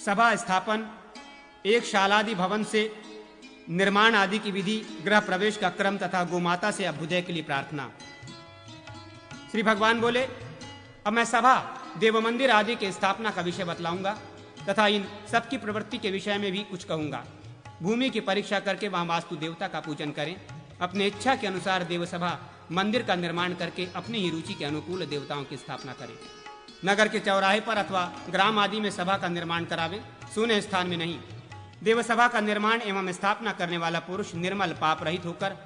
सभा स्थापन, एक शालादि भवन से निर्माण आदि की विधि, गृह प्रवेश का क्रम तथा गोमाता से अभ्युदय के लिए प्रार्थना। श्री भगवान बोले, अब मैं सभा, देव मंदिर आदि के स्थापना का विषय बतलाऊंगा तथा इन सबकी प्रवृत्ति के विषय में भी कुछ कहूंगा। भूमि की परीक्षा करके वहां वास्तु देवता का पूजन करें। अपने इच्छा के अनुसार देवसभा मंदिर का निर्माण करके अपनी ही रुचि के अनुकूल देवताओं की स्थापना करें। नगर के चौराहे पर अथवा ग्राम आदि में सभा का निर्माण करावें, शून्य स्थान में नहीं। देवसभा का निर्माण एवं स्थापना करने वाला पुरुष निर्मल पाप रहित होकर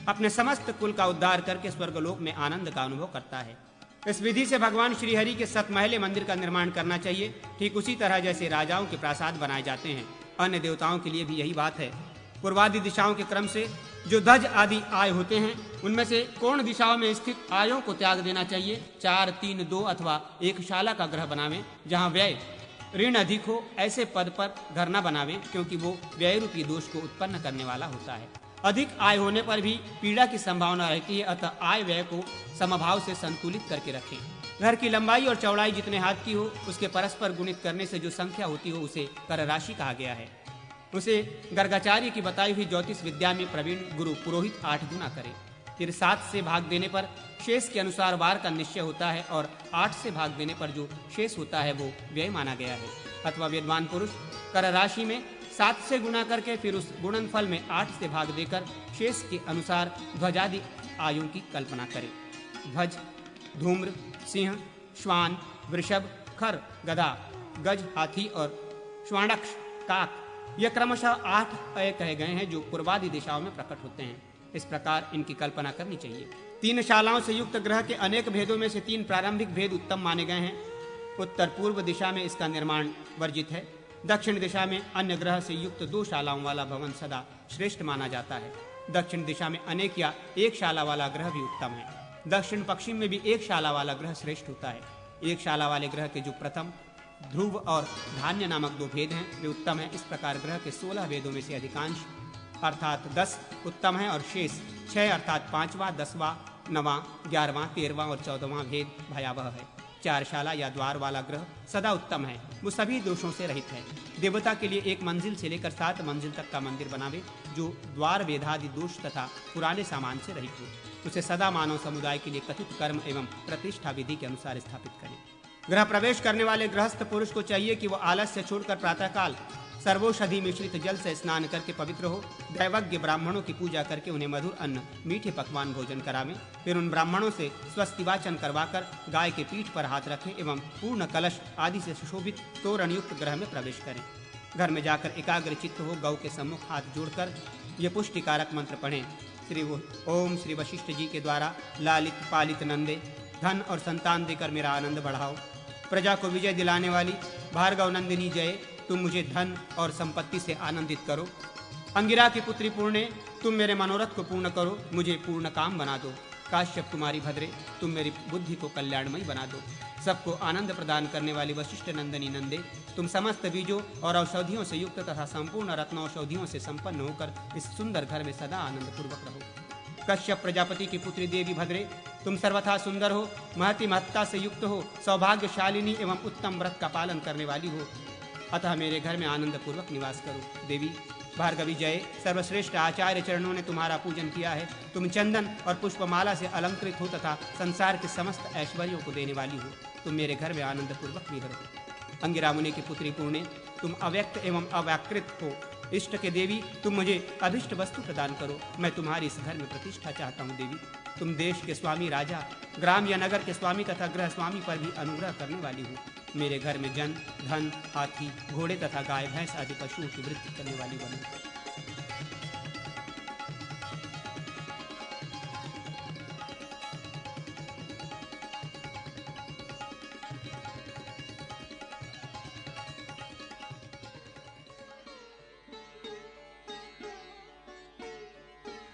अपने समस्त कुल का उद्धार करके स्वर्गलोक में आनंद का अनुभव करता है। इस विधि से भगवान श्रीहरि के सतमहले मंदिर का निर्माण करना चाहिए, ठीक उसी तरह जैसे राजाओं के प्रासाद बनाए जाते हैं। अन्य देवताओं के लिए भी यही बात है। पूर्वादि दिशाओं के क्रम से जो ध्वज आदि आय होते हैं, उनमें से कोण दिशाओं में स्थित आयों को त्याग देना चाहिए। 4, 3, 2 अथवा एक शाला का ग्रह बनावें, जहां व्यय ऋण अधिक हो। ऐसे पद पर घर न बनावें, क्योंकि वो व्यय रूपी दोष को उत्पन्न करने वाला होता है। अधिक आय होने पर भी पीड़ा की संभावना रहती है, अतः आय व्यय को समभाव से संतुलित करके रखें। घर की लंबाई और चौड़ाई जितने हाथ की हो, उसके परस्पर गुणित करने से जो संख्या होती हो, उसे कर राशि कहा गया है। उसे गर्गाचार्य की बताई हुई ज्योतिष विद्या में प्रवीण गुरु पुरोहित 8 गुना करे। फिर 7 से भाग देने पर शेष के अनुसार वार का निश्चय होता है, और 8 से भाग देने पर जो शेष होता है वो व्यय माना गया है। अथवा विद्वान पुरुष कर राशि में 7 से गुणा करके फिर उस गुणनफल में 8 से भाग देकर शेष के अनुसार ध्वजादि आयुओं की कल्पना करे। ध्वज, धूम्र, सिंह, श्वान, वृषभ, खर, गधा, गज, हाथी और श्वानक्ष, काक, ये क्रमशः 8 अय कहे गए हैं, जो पूर्वादि दिशाओं में प्रकट होते हैं। इस प्रकार इनकी कल्पना करनी चाहिए। 3 शालाओं से युक्त ग्रह के अनेक भेदों में से 3 प्रारंभिक भेद उत्तम माने गए हैं। उत्तर पूर्व दिशा में इसका निर्माण वर्जित है। दक्षिण दिशा में अन्य ग्रह से युक्त 2 शालाओं वाला भवन सदा श्रेष्ठ माना जाता है। दक्षिण दिशा में अनेक या एक शाला वाला ग्रह भी उत्तम है। दक्षिण पश्चिम में भी एक शाला वाला ग्रह श्रेष्ठ होता है। एक शाला वाले ग्रह के जो प्रथम, ध्रुव और धान्य नामक 2 भेद हैं, वे उत्तम हैं। इस प्रकार ग्रह के 16 भेदों में से अधिकांश अर्थात 10 उत्तम है, और शेष 6 अर्थात 5वां, 10वां, 9वां, 11वां, 13वां और 14वां भेद भयावह है। 4 शाला या द्वार वाला ग्रह सदा उत्तम है, वो सभी दोषों से रहित है। देवता के लिए 1 मंजिल से लेकर 7 मंजिल तक का मंदिर बनावे, जो द्वार वेदादि दोष तथा पुराने सामान से रहित हो। उसे सदा मानव समुदाय के लिए कथित कर्म एवं प्रतिष्ठा विधि के अनुसार स्थापित करें। गृह प्रवेश करने वाले गृहस्थ पुरुष को चाहिए कि वह आलस्य छोड़कर प्रातःकाल सर्वौषधि मिश्रित जल से स्नान करके पवित्र हो। दैवज्ञ ब्राह्मणों की पूजा करके उन्हें मधुर अन्न, मीठे पकवान भोजन करावें। फिर उन ब्राह्मणों से स्वस्ति वाचन करवाकर गाय के पीठ पर हाथ रखें एवं पूर्ण कलश आदि से सुशोभित तोरण युक्त गृह में प्रवेश करें। घर में जाकर एकाग्र चित्त हो गौ के सम्मुख हाथ जोड़कर ये पुष्टिकारक मंत्र पढ़ें। ओम श्री वशिष्ठ जी के द्वारा लालित पालित नंदे, धन और संतान देकर मेरा आनंद बढ़ाओ। प्रजा को विजय दिलाने वाली भार्गव नंदिनी जय, तुम मुझे धन और संपत्ति से आनंदित करो। अंगिरा की पुत्री पूर्णे, तुम मेरे मनोरथ को पूर्ण करो, मुझे पूर्ण काम बना दो। काश्यप कुमारी भद्रे, तुम मेरी बुद्धि को कल्याणमयी बना दो। सबको आनंद प्रदान करने वाली वशिष्ठ नंदिनी नंदे, तुम समस्त बीजों और औषधियों से युक्त तथा संपूर्ण रत्न औषधियों से संपन्न होकर इस सुंदर घर में सदा आनंद पूर्वक रहो। कश्यप प्रजापति की पुत्री देवी भद्रे, तुम सर्वथा सुंदर हो, महति महत्ता से युक्त हो, सौभाग्यशालिनी एवं उत्तम व्रत का पालन करने वाली हो, अतः मेरे घर में आनंद पूर्वक निवास करो। देवी भार्गवी जय, सर्वश्रेष्ठ आचार्य चरणों ने तुम्हारा पूजन किया है। तुम चंदन और पुष्पमाला से अलंकृत हो तथा संसार के समस्त ऐश्वर्यों को देने वाली हो। तुम मेरे घर में आनंद पूर्वक विहरो। अंगिरा मुनि की पुत्री पूर्णे, तुम अव्यक्त एवं अव्याकृत हो। इष्ट के देवी, तुम मुझे अभिष्ट वस्तु प्रदान करो। मैं तुम्हारी इस घर में प्रतिष्ठा चाहता हूँ। देवी, तुम देश के स्वामी राजा, ग्राम या नगर के स्वामी तथा गृह स्वामी पर भी अनुग्रह करने वाली हो। मेरे घर में जन, धन, हाथी, घोड़े तथा गाय भैंस आदि पशुओं की वृद्धि करने वाली बनो।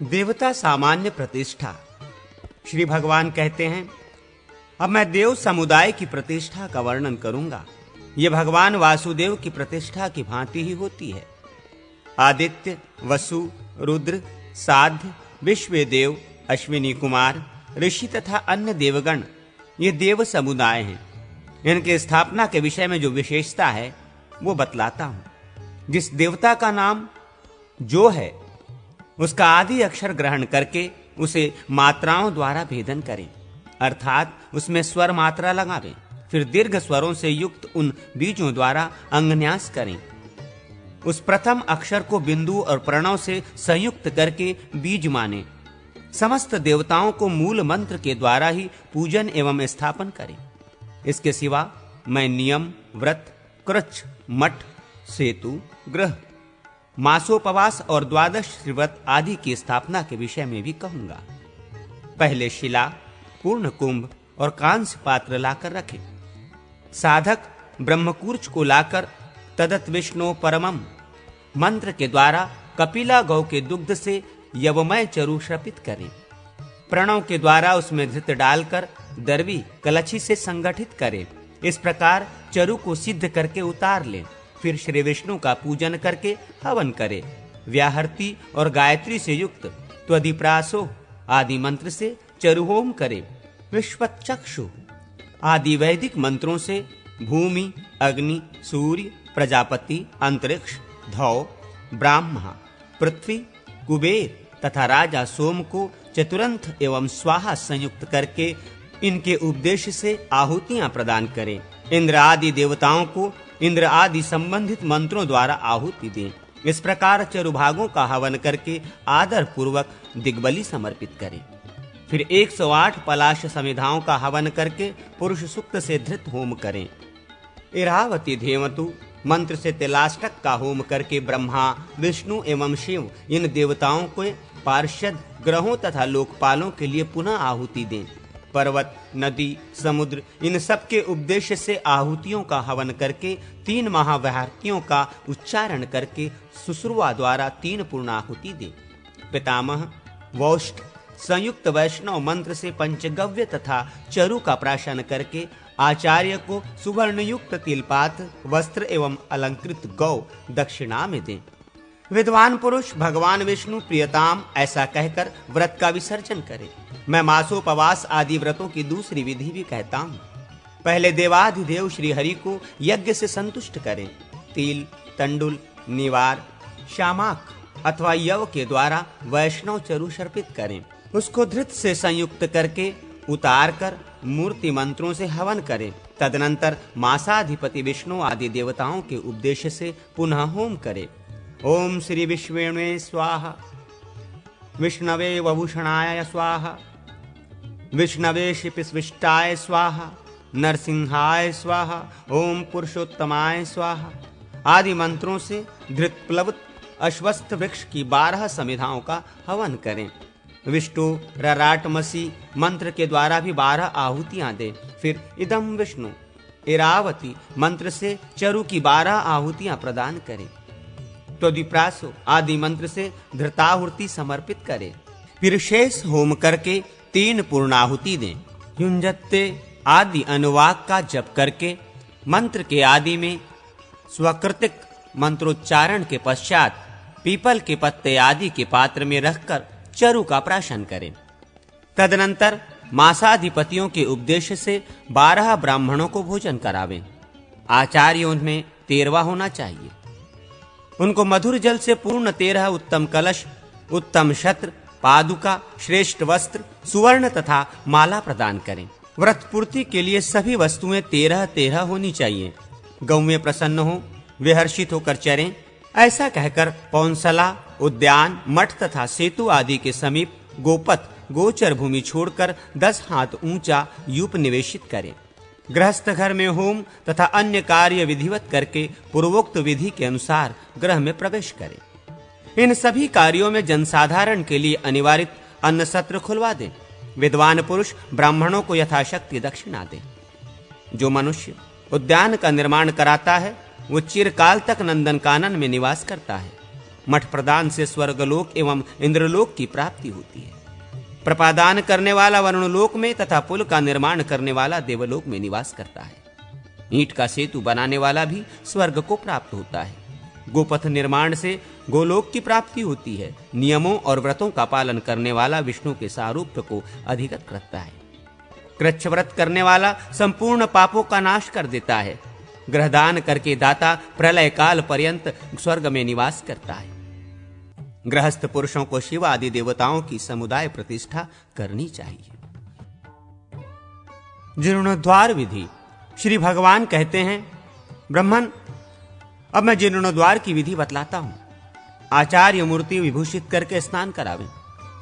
देवता सामान्य प्रतिष्ठा। श्री भगवान कहते हैं, अब मैं देव समुदाय की प्रतिष्ठा का वर्णन करूंगा। यह भगवान वासुदेव की प्रतिष्ठा की भांति ही होती है। आदित्य, वसु, रुद्र, साध्य, विश्वदेव, अश्विनी कुमार, ऋषि तथा अन्य देवगण, ये देव समुदाय हैं। इनके स्थापना के विषय में जो विशेषता है, वो बतलाता हूं। जिस देवता का नाम जो है उसका आदि अक्षर ग्रहण करके उसे मात्राओं द्वारा भेदन करें, अर्थात उसमें स्वर मात्रा लगावें। फिर दीर्घ स्वरों से युक्त उन बीजों द्वारा अंगन्यास करें। उस प्रथम अक्षर को बिंदु और प्रणव से संयुक्त करके बीज माने। समस्त देवताओं को मूल मंत्र के द्वारा ही पूजन एवं स्थापन करें। इसके सिवा मैं नियम, व्रत, कृच्छ, मठ, सेतु, ग्रह, मासोपवास और द्वादश व्रत आदि की स्थापना के विषय में भी कहूंगा। पहले शिला, पूर्ण कुंभ और कांस्य पात्र लाकर रखें। साधक ब्रह्मकूर्च को लाकर तदत विष्णु परमम मंत्र के द्वारा कपिला गौ के दुग्ध से यवमय चरु श्रपित करें। प्रणव के द्वारा उसमें घृत डालकर दरवी कलछी से संगठित करें। इस प्रकार चरु को सिद्ध करके उतार लें। फिर श्री विष्णु का पूजन करके हवन करें। व्याहृति और गायत्री से युक्त त्वदिप्रासो आदि मंत्र से चरु होम करें। विश्वचक्षु आदि वैदिक मंत्रों से भूमि, अग्नि, सूर्य, प्रजापति, अंतरिक्ष, धौ, ब्राह्मण, पृथ्वी, कुबेर तथा राजा सोम को चतुरंथ एवं स्वाहा संयुक्त करके इनके उपदेश से आहुतियां प्रदान करें। इंद्र आदि देवताओं को इंद्र आदि संबंधित मंत्रों द्वारा आहुति दें। इस प्रकार चरुभागों का हवन करके आदर पूर्वक दिग्बली समर्पित करें। फिर 108 पलाश समिधाओं का हवन करके पुरुष सूक्त से धृत होम करें। इरावती धेमतु मंत्र से तिलाष्टक का होम करके ब्रह्मा, विष्णु एवं शिव इन देवताओं को पार्षद, ग्रहों तथा लोकपालों के लिए पुनः आहुति दें। पर्वत, नदी, समुद्र इन सब के उपदेश से आहुतियों का हवन करके 3 महावाक्यों का उच्चारण करके सुश्रुवा द्वारा 3 पूर्णाहुति दें। पितामह, वौष्ठ संयुक्त वैष्णव मंत्र से पंचगव्य तथा चरु का प्राशन करके आचार्य को सुवर्ण युक्त तिलपात्र, वस्त्र एवं अलंकृत गौ दक्षिणा में दें। विद्वान पुरुष भगवान विष्णु प्रियताम ऐसा कहकर व्रत का विसर्जन करें। मैं मासोपवास आदि व्रतों की दूसरी विधि भी कहता हूँ। पहले देवाधिदेव श्री हरि को यज्ञ से संतुष्ट करें। तिल, तंडुल, निवार, शामाक अथवा यव के द्वारा वैष्णव चरु सर्पित करें। उसको धृत से संयुक्त करके उतार कर मूर्ति मंत्रों से हवन करें। तदनंतर मासाधिपति विष्णु आदि देवताओं के उपदेश से पुनः होम करें। ओम श्री विश्वेणे स्वाहा, विष्णवे वभूषणाय स्वाहा, विष्णवे शिपिस्विष्टाय स्वाहा, नरसिंहाय स्वाहा, ओम पुरुषोत्तमाय स्वाहा आदि मंत्रों से धृत प्लवत अश्वत्थ वृक्ष की 12 समिधाओं का हवन करें। विष्णु रराटमसी मंत्र के द्वारा भी 12 आहुतियां दें। फिर इदम विष्णु इरावती मंत्र से चरु की 12 आहुतियां प्रदान करें। त्वदिप्रासो आदि मंत्र से धृताहुति समर्पित करें। फिर शेष होम करके 3 पूर्णाहुति दें। युंजत्ते आदि अनुवाक का जप करके मंत्र के आदि में स्वकृतिक मंत्रोच्चारण के पश्चात पीपल के पत्ते आदि के पात्र में रखकर चरु का प्राशन करें। तदनंतर मासाधिपतियों के उपदेश से 12 ब्राह्मणों को भोजन करावें। आचार्य उनमें 13वां होना चाहिए। उनको मधुर जल से पूर्ण 13 उत्तम कलश, उत्तम छत्र, पादुका, श्रेष्ठ वस्त्र, सुवर्ण तथा माला प्रदान करें। व्रत पूर्ति के लिए सभी वस्तुएं 13 होनी चाहिए। गौवें प्रसन्न हो, वे हर्षित होकर चरें। ऐसा कहकर पौंसला, उद्यान, मठ तथा सेतु आदि के समीप गोपथ गोचर भूमि छोड़कर 10 हाथ ऊंचा यूप निवेशित करें। गृहस्थ घर में होम तथा अन्य कार्य विधिवत करके पूर्वोक्त विधि के अनुसार ग्रह में प्रवेश करें। इन सभी कार्यों में जनसाधारण के लिए अनिवार्य अन्न सत्र खुलवा दें। विद्वान पुरुष ब्राह्मणों को यथाशक्ति दक्षिणा दें। जो मनुष्य उद्यान का निर्माण कराता है वो चिरकाल तक नंदन कानन में निवास करता है। मठ प्रदान से स्वर्गलोक एवं इंद्रलोक की प्राप्ति होती है। प्रपादान करने वाला वरुणलोक में तथा पुल का निर्माण करने वाला देवलोक में निवास करता है। ईंट का सेतु बनाने वाला भी स्वर्ग को प्राप्त होता है। गोपथ निर्माण से गोलोक की प्राप्ति होती है। नियमों और व्रतों का पालन करने वाला विष्णु के सारूप्य को अधिगत करता है। कृच्छ व्रत करने वाला संपूर्ण पापों का नाश कर देता है। ग्रहदान करके दाता प्रलय काल पर्यंत स्वर्ग में निवास करता है। गृहस्थ पुरुषों को शिव आदि देवताओं की समुदाय प्रतिष्ठा करनी चाहिए। जीर्णोद्वार विधि। श्री भगवान कहते हैं, ब्राह्मण, अब मैं जीर्णोद्वार की विधि बतलाता हूं। आचार्य मूर्ति विभूषित करके स्नान करावें।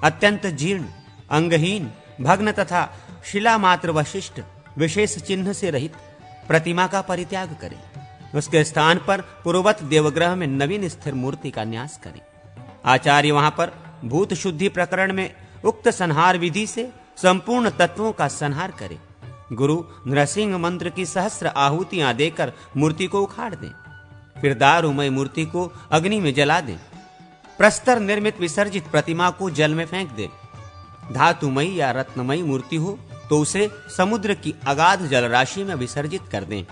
अत्यंत जीर्ण, अंगहीन, भग्न तथा शिला मात्र वशिष्ठ विशेष चिन्ह से रहित प्रतिमा का परित्याग करें। उसके स्थान पर पूर्ववत देवग्रह में नवीन स्थिर मूर्ति का न्यास करें। आचार्य वहां पर भूत शुद्धि प्रकरण में उक्त संहार विधि से संपूर्ण तत्वों का संहार करें। गुरु नृसिंह मंत्र की सहस्र आहुतियां देकर मूर्ति को उखाड़ दें। फिर दारुमय मूर्ति को अग्नि में जला दें। प्रस्तर निर्मित विसर्जित प्रतिमा को जल में फेंक दें। धातुमयी या रत्नमयी मूर्ति हो तो उसे समुद्र की अगाध जलराशि में विसर्जित कर दें।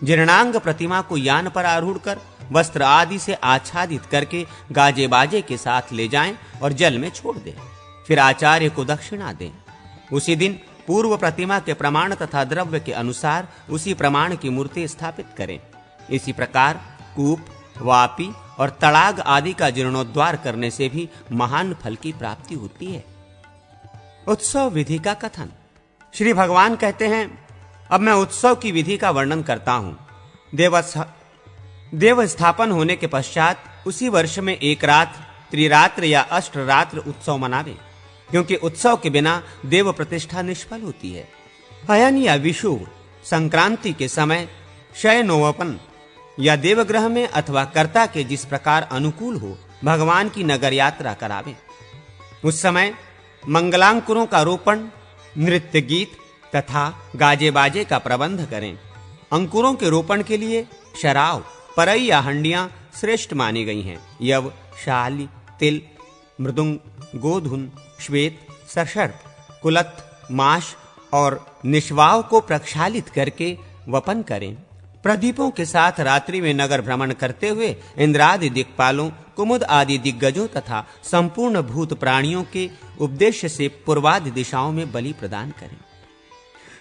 जीर्णांग प्रतिमा को यान पर आरूढ़ कर वस्त्र आदि से आच्छादित करके गाजे बाजे के साथ ले जाएं और जल में छोड़ दें। फिर आचार्य को दक्षिणा दें। उसी दिन पूर्व प्रतिमा के प्रमाण तथा द्रव्य के अनुसार उसी प्रमाण की मूर्ति स्थापित करें। इसी प्रकार कूप, वापी और तड़ाग आदि का जीर्णोद्वार करने से भी महान फल की प्राप्ति होती है। उत्सव विधि का कथन। श्री भगवान कहते हैं, अब मैं उत्सव की विधि का वर्णन करता हूं। देव स्थापन होने के पश्चात उसी वर्ष में एक रात, त्रिरात्र या अष्टरात्र उत्सव मनावे, क्योंकि उत्सव के बिना देव प्रतिष्ठा निष्फल होती है। अयन या विषुव संक्रांति के समय शयनोपन या देवग्रह में अथवा कर्ता के जिस प्रकार अनुकूल हो भगवान की नगर यात्रा करावे। उस समय मंगलांकुरों का रोपण, नृत्य गीत तथा गाजे बाजे का प्रबंध करें। अंकुरों के रोपण के लिए शराव, परई या हंडियां श्रेष्ठ मानी गई हैं। यव, शाली, तिल, मृदुंग, गोधुन, श्वेत, सशर्प, कुलत्थ, माश और निष्वाव को प्रक्षालित करके वपन करें। प्रदीपों के साथ रात्रि में नगर भ्रमण करते हुए इंद्रादि दिक्पालों, कुमुद आदि दिग्गजों तथा संपूर्ण भूत प्राणियों के उपदेश से पूर्वादि दिशाओं में बलि प्रदान करें।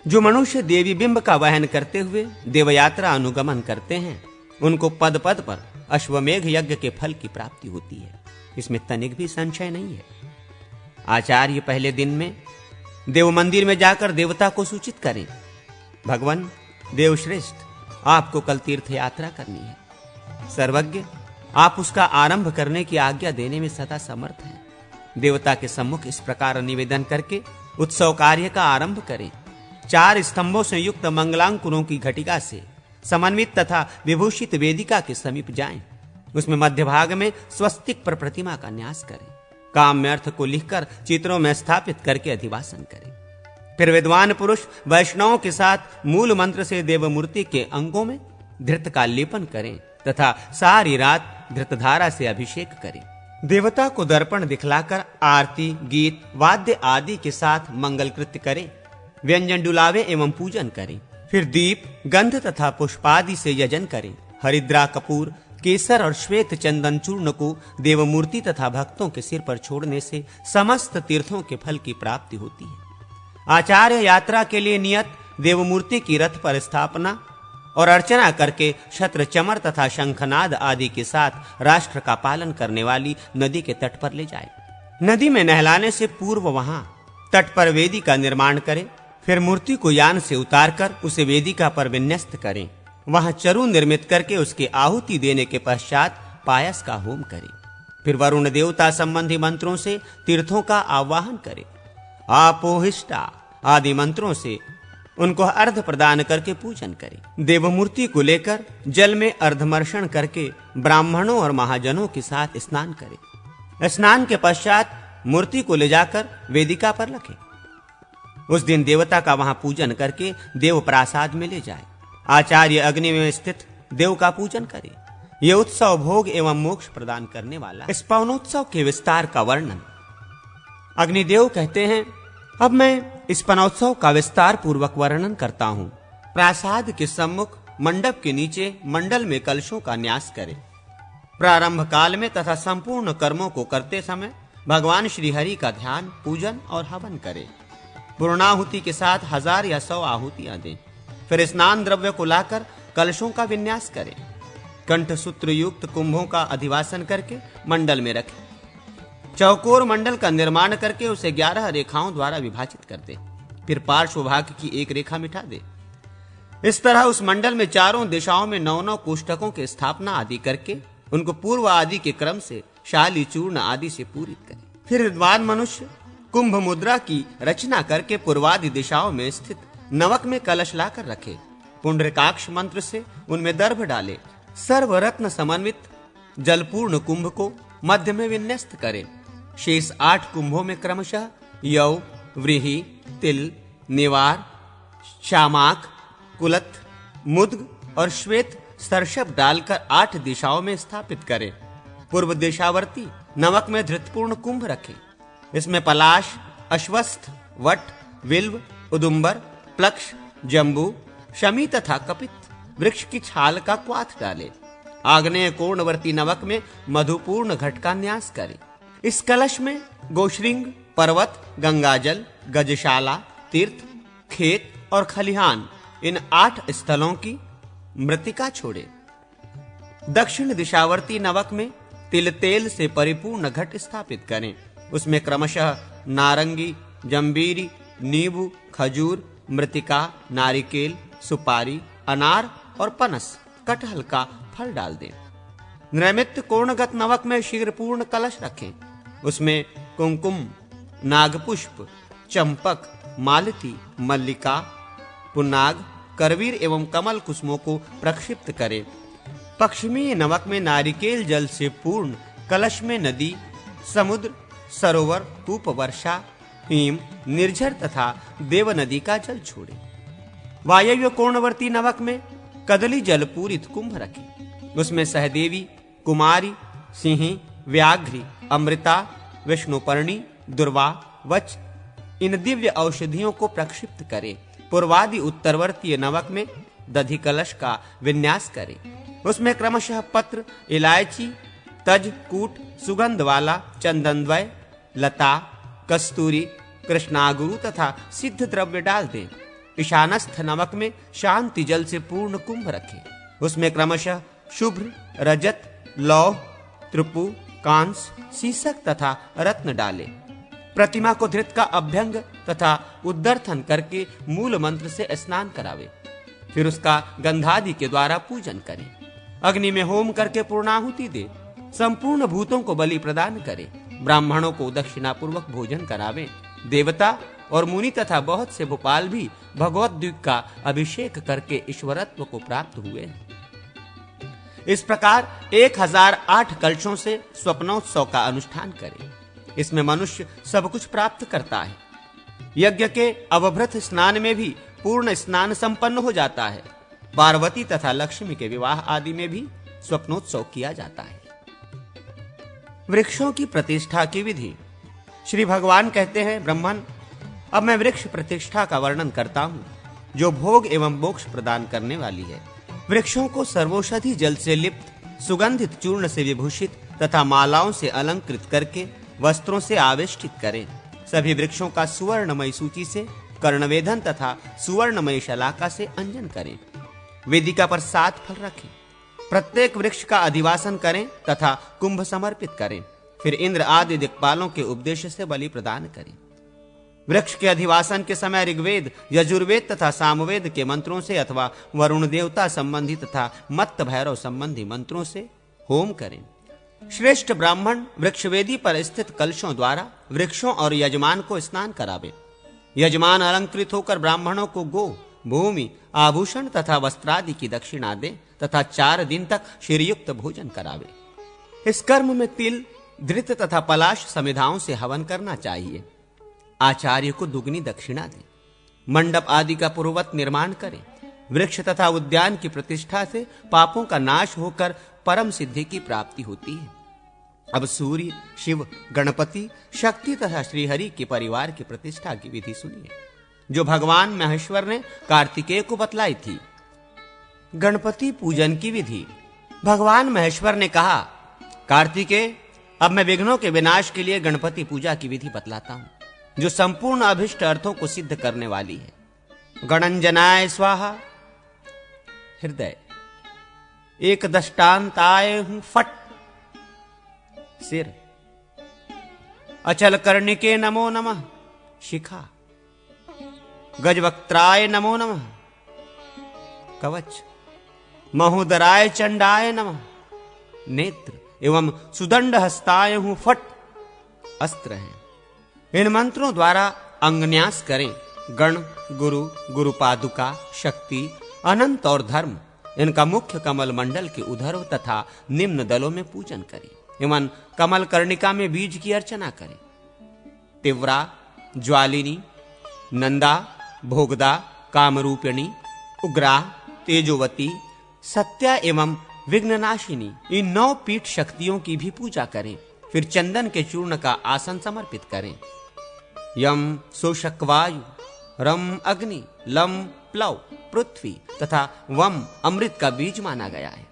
जो मनुष्य देवी बिंब का वहन करते हुए देवयात्रा अनुगमन करते हैं, उनको पद पद पर अश्वमेघ यज्ञ के फल की प्राप्ति होती है। इसमें तनिक भी संशय नहीं है। आचार्य पहले दिन में देव मंदिर में जाकर देवता को सूचित करें, भगवान देवश्रेष्ठ, आपको कल तीर्थ यात्रा करनी है। सर्वज्ञ, आप उसका आरंभ करने की आज्ञा देने में सदा समर्थ हैं। देवता के सम्मुख इस प्रकार निवेदन करके उत्सव कार्य का आरंभ करें। 4 स्तंभों से युक्त मंगलांकुरों की घटिका से समन्वित तथा विभूषित वेदिका के समीप जाएं। उसमें मध्य भाग में स्वस्तिक पर प्रतिमा का न्यास करें। काम्य अर्थ को लिखकर चित्रों में स्थापित करके अधिवासन करें। फिर विद्वान पुरुष वैष्णवों के साथ मूल मंत्र से देवमूर्ति के अंगों में धृत का लेपन करें तथा सारी रात धृतधारा से अभिषेक करें। देवता को दर्पण दिखलाकर आरती, गीत, वाद्य आदि के साथ मंगल कृत्य करें। व्यंजन डुलावे एवं पूजन करें। फिर दीप, गंध तथा पुष्पादि से यजन करें। हरिद्रा, कपूर, केसर और श्वेत चंदन चूर्ण को देवमूर्ति तथा भक्तों के सिर पर छोड़ने से समस्त तीर्थों के फल की प्राप्ति होती है। आचार्य यात्रा के लिए नियत देवमूर्ति की रथ पर स्थापना और अर्चना करके छत्र, चमर तथा शंखनाद आदि के साथ राष्ट्र का पालन करने वाली नदी के तट पर ले जाए। नदी में नहलाने से पूर्व वहां तट पर वेदिका निर्माण करें। फिर मूर्ति को यान से उतारकर उसे वेदिका पर विन्यस्त करें। वहां चरु निर्मित करके उसके आहुति देने के पश्चात पायस का होम करें। फिर वरुण देवता संबंधी मंत्रों से तीर्थों का आवाहन करें। आपोहिष्टा आदि मंत्रों से उनको अर्घ प्रदान करके पूजन करें। देवमूर्ति को लेकर जल में अर्धमर्षण करके ब्राह्मणों और महाजनों के साथ स्नान करें। स्नान के पश्चात मूर्ति को ले जाकर वेदिका पर रखें। उस दिन देवता का वहां पूजन करके देव प्रासाद में ले जाए। आचार्य अग्नि में स्थित देव का पूजन करे। यह उत्सव भोग एवं मोक्ष प्रदान करने वाला। इस पवनोत्सव के विस्तार का वर्णन। अग्निदेव कहते हैं, अब मैं इस पवनोत्सव का विस्तार पूर्वक वर्णन करता हूं। प्रासाद के सम्मुख मंडप के नीचे मंडल में कलशों का न्यास करें। प्रारंभ काल में तथा संपूर्ण कर्मों को करते समय भगवान श्री हरि का ध्यान, पूजन और हवन करें। पूर्णाहुति के साथ 1000 या 100 आहुतियां दें। फिर स्नान द्रव्य को लाकर कलशों का विन्यास करें। कंठ सूत्र युक्त कुंभों का अधिवासन करके मंडल में रखें। चौकोर मंडल का निर्माण करके उसे 11 रेखाओं द्वारा विभाजित कर दे। फिर पार्श्व भाग की एक रेखा मिटा दे। इस तरह उस मंडल में चारों दिशाओं में 9-9 कोष्ठकों की स्थापना आदि करके उनको पूर्व आदि के क्रम से शाली चूर्ण आदि से पूरित करें। फिर विद्वान मनुष्य कुंभ मुद्रा की रचना करके पूर्वादि दिशाओं में स्थित नवक में कलश लाकर रखे। पुंडरीकाक्ष मंत्र से उनमें दर्भ डाले। सर्वरत्न समन्वित जलपूर्ण कुंभ को मध्य में विन्यस्त करें। शेष 8 कुंभों में क्रमशः यौ, व्रीहि, तिल, निवार, शामाक, कुलत, मुद्ग और श्वेत सरषभ डालकर 8 दिशाओं में स्थापित करें। पूर्व दिशावर्ती नवक में धृतपूर्ण कुंभ रखें। इसमें पलाश, अश्वत्थ, वट, विल्व, उदुम्बर, प्लक्ष, जम्बू, शमी तथा कपित वृक्ष की छाल का क्वाथ डाले। आग्नेय कोणवर्ती नवक में मधुपूर्ण घट का न्यास करें। इस कलश में गोश्रिंग, पर्वत, गंगाजल, गजशाला, तीर्थ, खेत और खलिहान इन 8 स्थलों की मृतिका छोड़े। दक्षिण दिशावर्ती नवक में तिल तेल से परिपूर्ण घट स्थापित करें। उसमें क्रमशः नारंगी, जंबीरी, नींबू, खजूर, मृतिका, नारिकेल, सुपारी, अनार और पनस, कटहल का फल डाल दें। नैमित्त कोणगत नवक में शीघ्रपूर्ण कलश रखें। उसमें कुंकुम, नागपुष्प, चंपक, मालती, मल्लिका, पुन्नाग, करवीर एवं कमल कुसुमों को प्रक्षिप्त करें। पश्चिमी नवक में नारिकेल जल से पूर्ण कलश में नदी, समुद्र, सरोवर, कूप, वर्षा, हिम, निर्झर तथा देव नदी का जल छोड़े। वायव्य कोणवर्ती नवक में कदली जल पूरित कुंभ रखें। उसमें सहदेवी, कुमारी, सिंही, व्याघ्री, अमृता, विष्णुपर्णी, दुर्वा, वच इन दिव्य औषधियों को प्रक्षिप्त करें। पूर्वादि उत्तरवर्तीय नवक में दधि कलश का विन्यास करें। उसमें क्रमशः पत्र, इलायची, तज, कूट, सुगंध वाला चंदनद्वय, लता, कस्तूरी, कृष्णागुरु तथा सिद्ध द्रव्य डाल दें। ईशानस्थ नवक में शांति जल से पूर्ण कुंभ रखें। उसमें क्रमशः शुभ्र, रजत, लौह, त्रिपु, कांस, सीसक तथा रत्न डाले। प्रतिमा को धृत का अभ्यंग तथा उद्दर्थन करके मूल मंत्र से स्नान करावे। फिर उसका गंधादि के द्वारा पूजन करें। अग्नि में होम करके पूर्णाहुति दे। संपूर्ण भूतों को बलि प्रदान करे। ब्राह्मणों को दक्षिणा पूर्वक भोजन करावे। देवता और मुनि तथा बहुत से भोपाल भी भगवत द्वीप का अभिषेक करके ईश्वरत्व को प्राप्त हुए। इस प्रकार 1008 कलशों से स्वप्नोत्सव का अनुष्ठान करें। इसमें मनुष्य सब कुछ प्राप्त करता है। यज्ञ के अवभृत स्नान में भी पूर्ण स्नान संपन्न हो जाता है। पार्वती तथा लक्ष्मी के विवाह आदि में भी स्वप्नोत्सव किया जाता है। वृक्षों की प्रतिष्ठा की विधि। श्री भगवान कहते हैं, ब्रह्मन, अब मैं वृक्ष प्रतिष्ठा का वर्णन करता हूँ, जो भोग एवं मोक्ष प्रदान करने वाली है। वृक्षों को सर्वौषधि जल से लिप्त, सुगंधित चूर्ण से विभूषित तथा मालाओं से अलंकृत करके वस्त्रों से आवेष्टित करें। सभी वृक्षों का सुवर्णमय सूची से कर्णवेधन तथा सुवर्णमय शलाका से अंजन करें। वेदिका पर 7 फल रखें। प्रत्येक वृक्ष का अधिवासन करें तथा कुंभ समर्पित करें। फिर इंद्र आदि दिक्पालों के उपदेश से बलि प्रदान करें। वृक्ष के अधिवासन के समय ऋग्वेद, यजुर्वेद तथा सामवेद के मंत्रों से अथवा वरुण देवता संबंधी तथा मत्त भैरव संबंधी मंत्रों से होम करें। श्रेष्ठ ब्राह्मण वृक्षवेदी पर स्थित कलशों द्वारा वृक्षों और यजमान को स्नान करावे। यजमान अलंकृत होकर ब्राह्मणों को गो, भूमि, आभूषण तथा वस्त्रादि की दक्षिणा दे तथा 4 दिन तक श्रीयुक्त भोजन करावे। इस कर्म में तिल, धृत तथा पलाश समिधाओं से हवन करना चाहिए। आचार्य को दुगनी दक्षिणा दें। मंडप आदि का पूर्ववत निर्माण करें। वृक्ष तथा उद्यान की प्रतिष्ठा से पापों का नाश होकर परम सिद्धि की प्राप्ति होती है। अब सूर्य, शिव, गणपति, शक्ति तथा श्रीहरि के परिवार की प्रतिष्ठा की विधि सुनिए, जो भगवान महेश्वर ने कार्तिकेय को बतलाई थी। गणपति पूजन की विधि। भगवान महेश्वर ने कहा, कार्तिकेय, अब मैं विघ्नों के विनाश के लिए गणपति पूजा की विधि बतलाता हूं, जो संपूर्ण अभिष्ट अर्थों को सिद्ध करने वाली है। गणंजनाय स्वाहा। हृदय एक दष्टांताय हूं फट। सिर। अचल कर्णिके नमो नमः शिखा। गजवक्त्राय नमो नमः कवच। महोदराय चंडाय नमः नेत्र एवं सुदंड हस्ताय हूं फट अस्त्र है। इन मंत्रों द्वारा अंगन्यास करें। गण, गुरु, गुरुपादुका, शक्ति, अनंत और धर्म इनका मुख्य कमल मंडल के उधर तथा निम्न दलों में पूजन करें एवं कमल कर्णिका में बीज की अर्चना करें। तिव्रा, ज्वालिनी, नंदा, भोगदा, कामरूपिणी, उग्रा, तेजोवती, सत्या एवं विघ्ननाशिनी इन 9 पीठ शक्तियों की भी पूजा करें। फिर चंदन के चूर्ण का आसन समर्पित करें। यम सोशकवायु, रम अग्नि, लम प्लव पृथ्वी तथा वम अमृत का बीज माना गया है।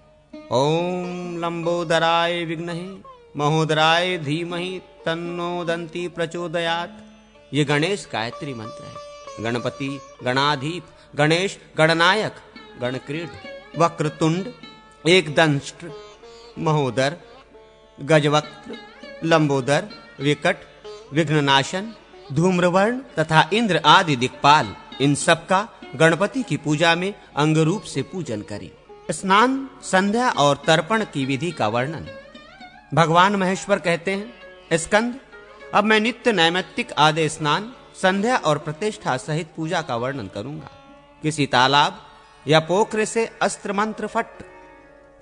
ओम लंबोदराय विघ्नहे महोदराय धीमहि तन्नो दंती प्रचोदयात्। ये गणेश गायत्री मंत्र है। गणपति, गणाधीप, गणेश, गणनायक, गणक्रीड, वक्रतुंड, एकदंष्ट्र, महोदर, गजवक्त्र, लंबोदर, विकट, विघ्ननाशन, धूम्रवर्ण तथा इंद्र आदि दिक्पाल इन सब का गणपति की पूजा में अंग रूप से पूजन करें। स्नान, संध्या और तर्पण की विधि का वर्णन। भगवान महेश्वर कहते हैं, स्कंद, अब मैं नित्य नैमित्तिक आदि स्नान, संध्या और प्रतिष्ठा सहित पूजा का वर्णन करूंगा। किसी तालाब या पोखरे से अस्त्र मंत्र फट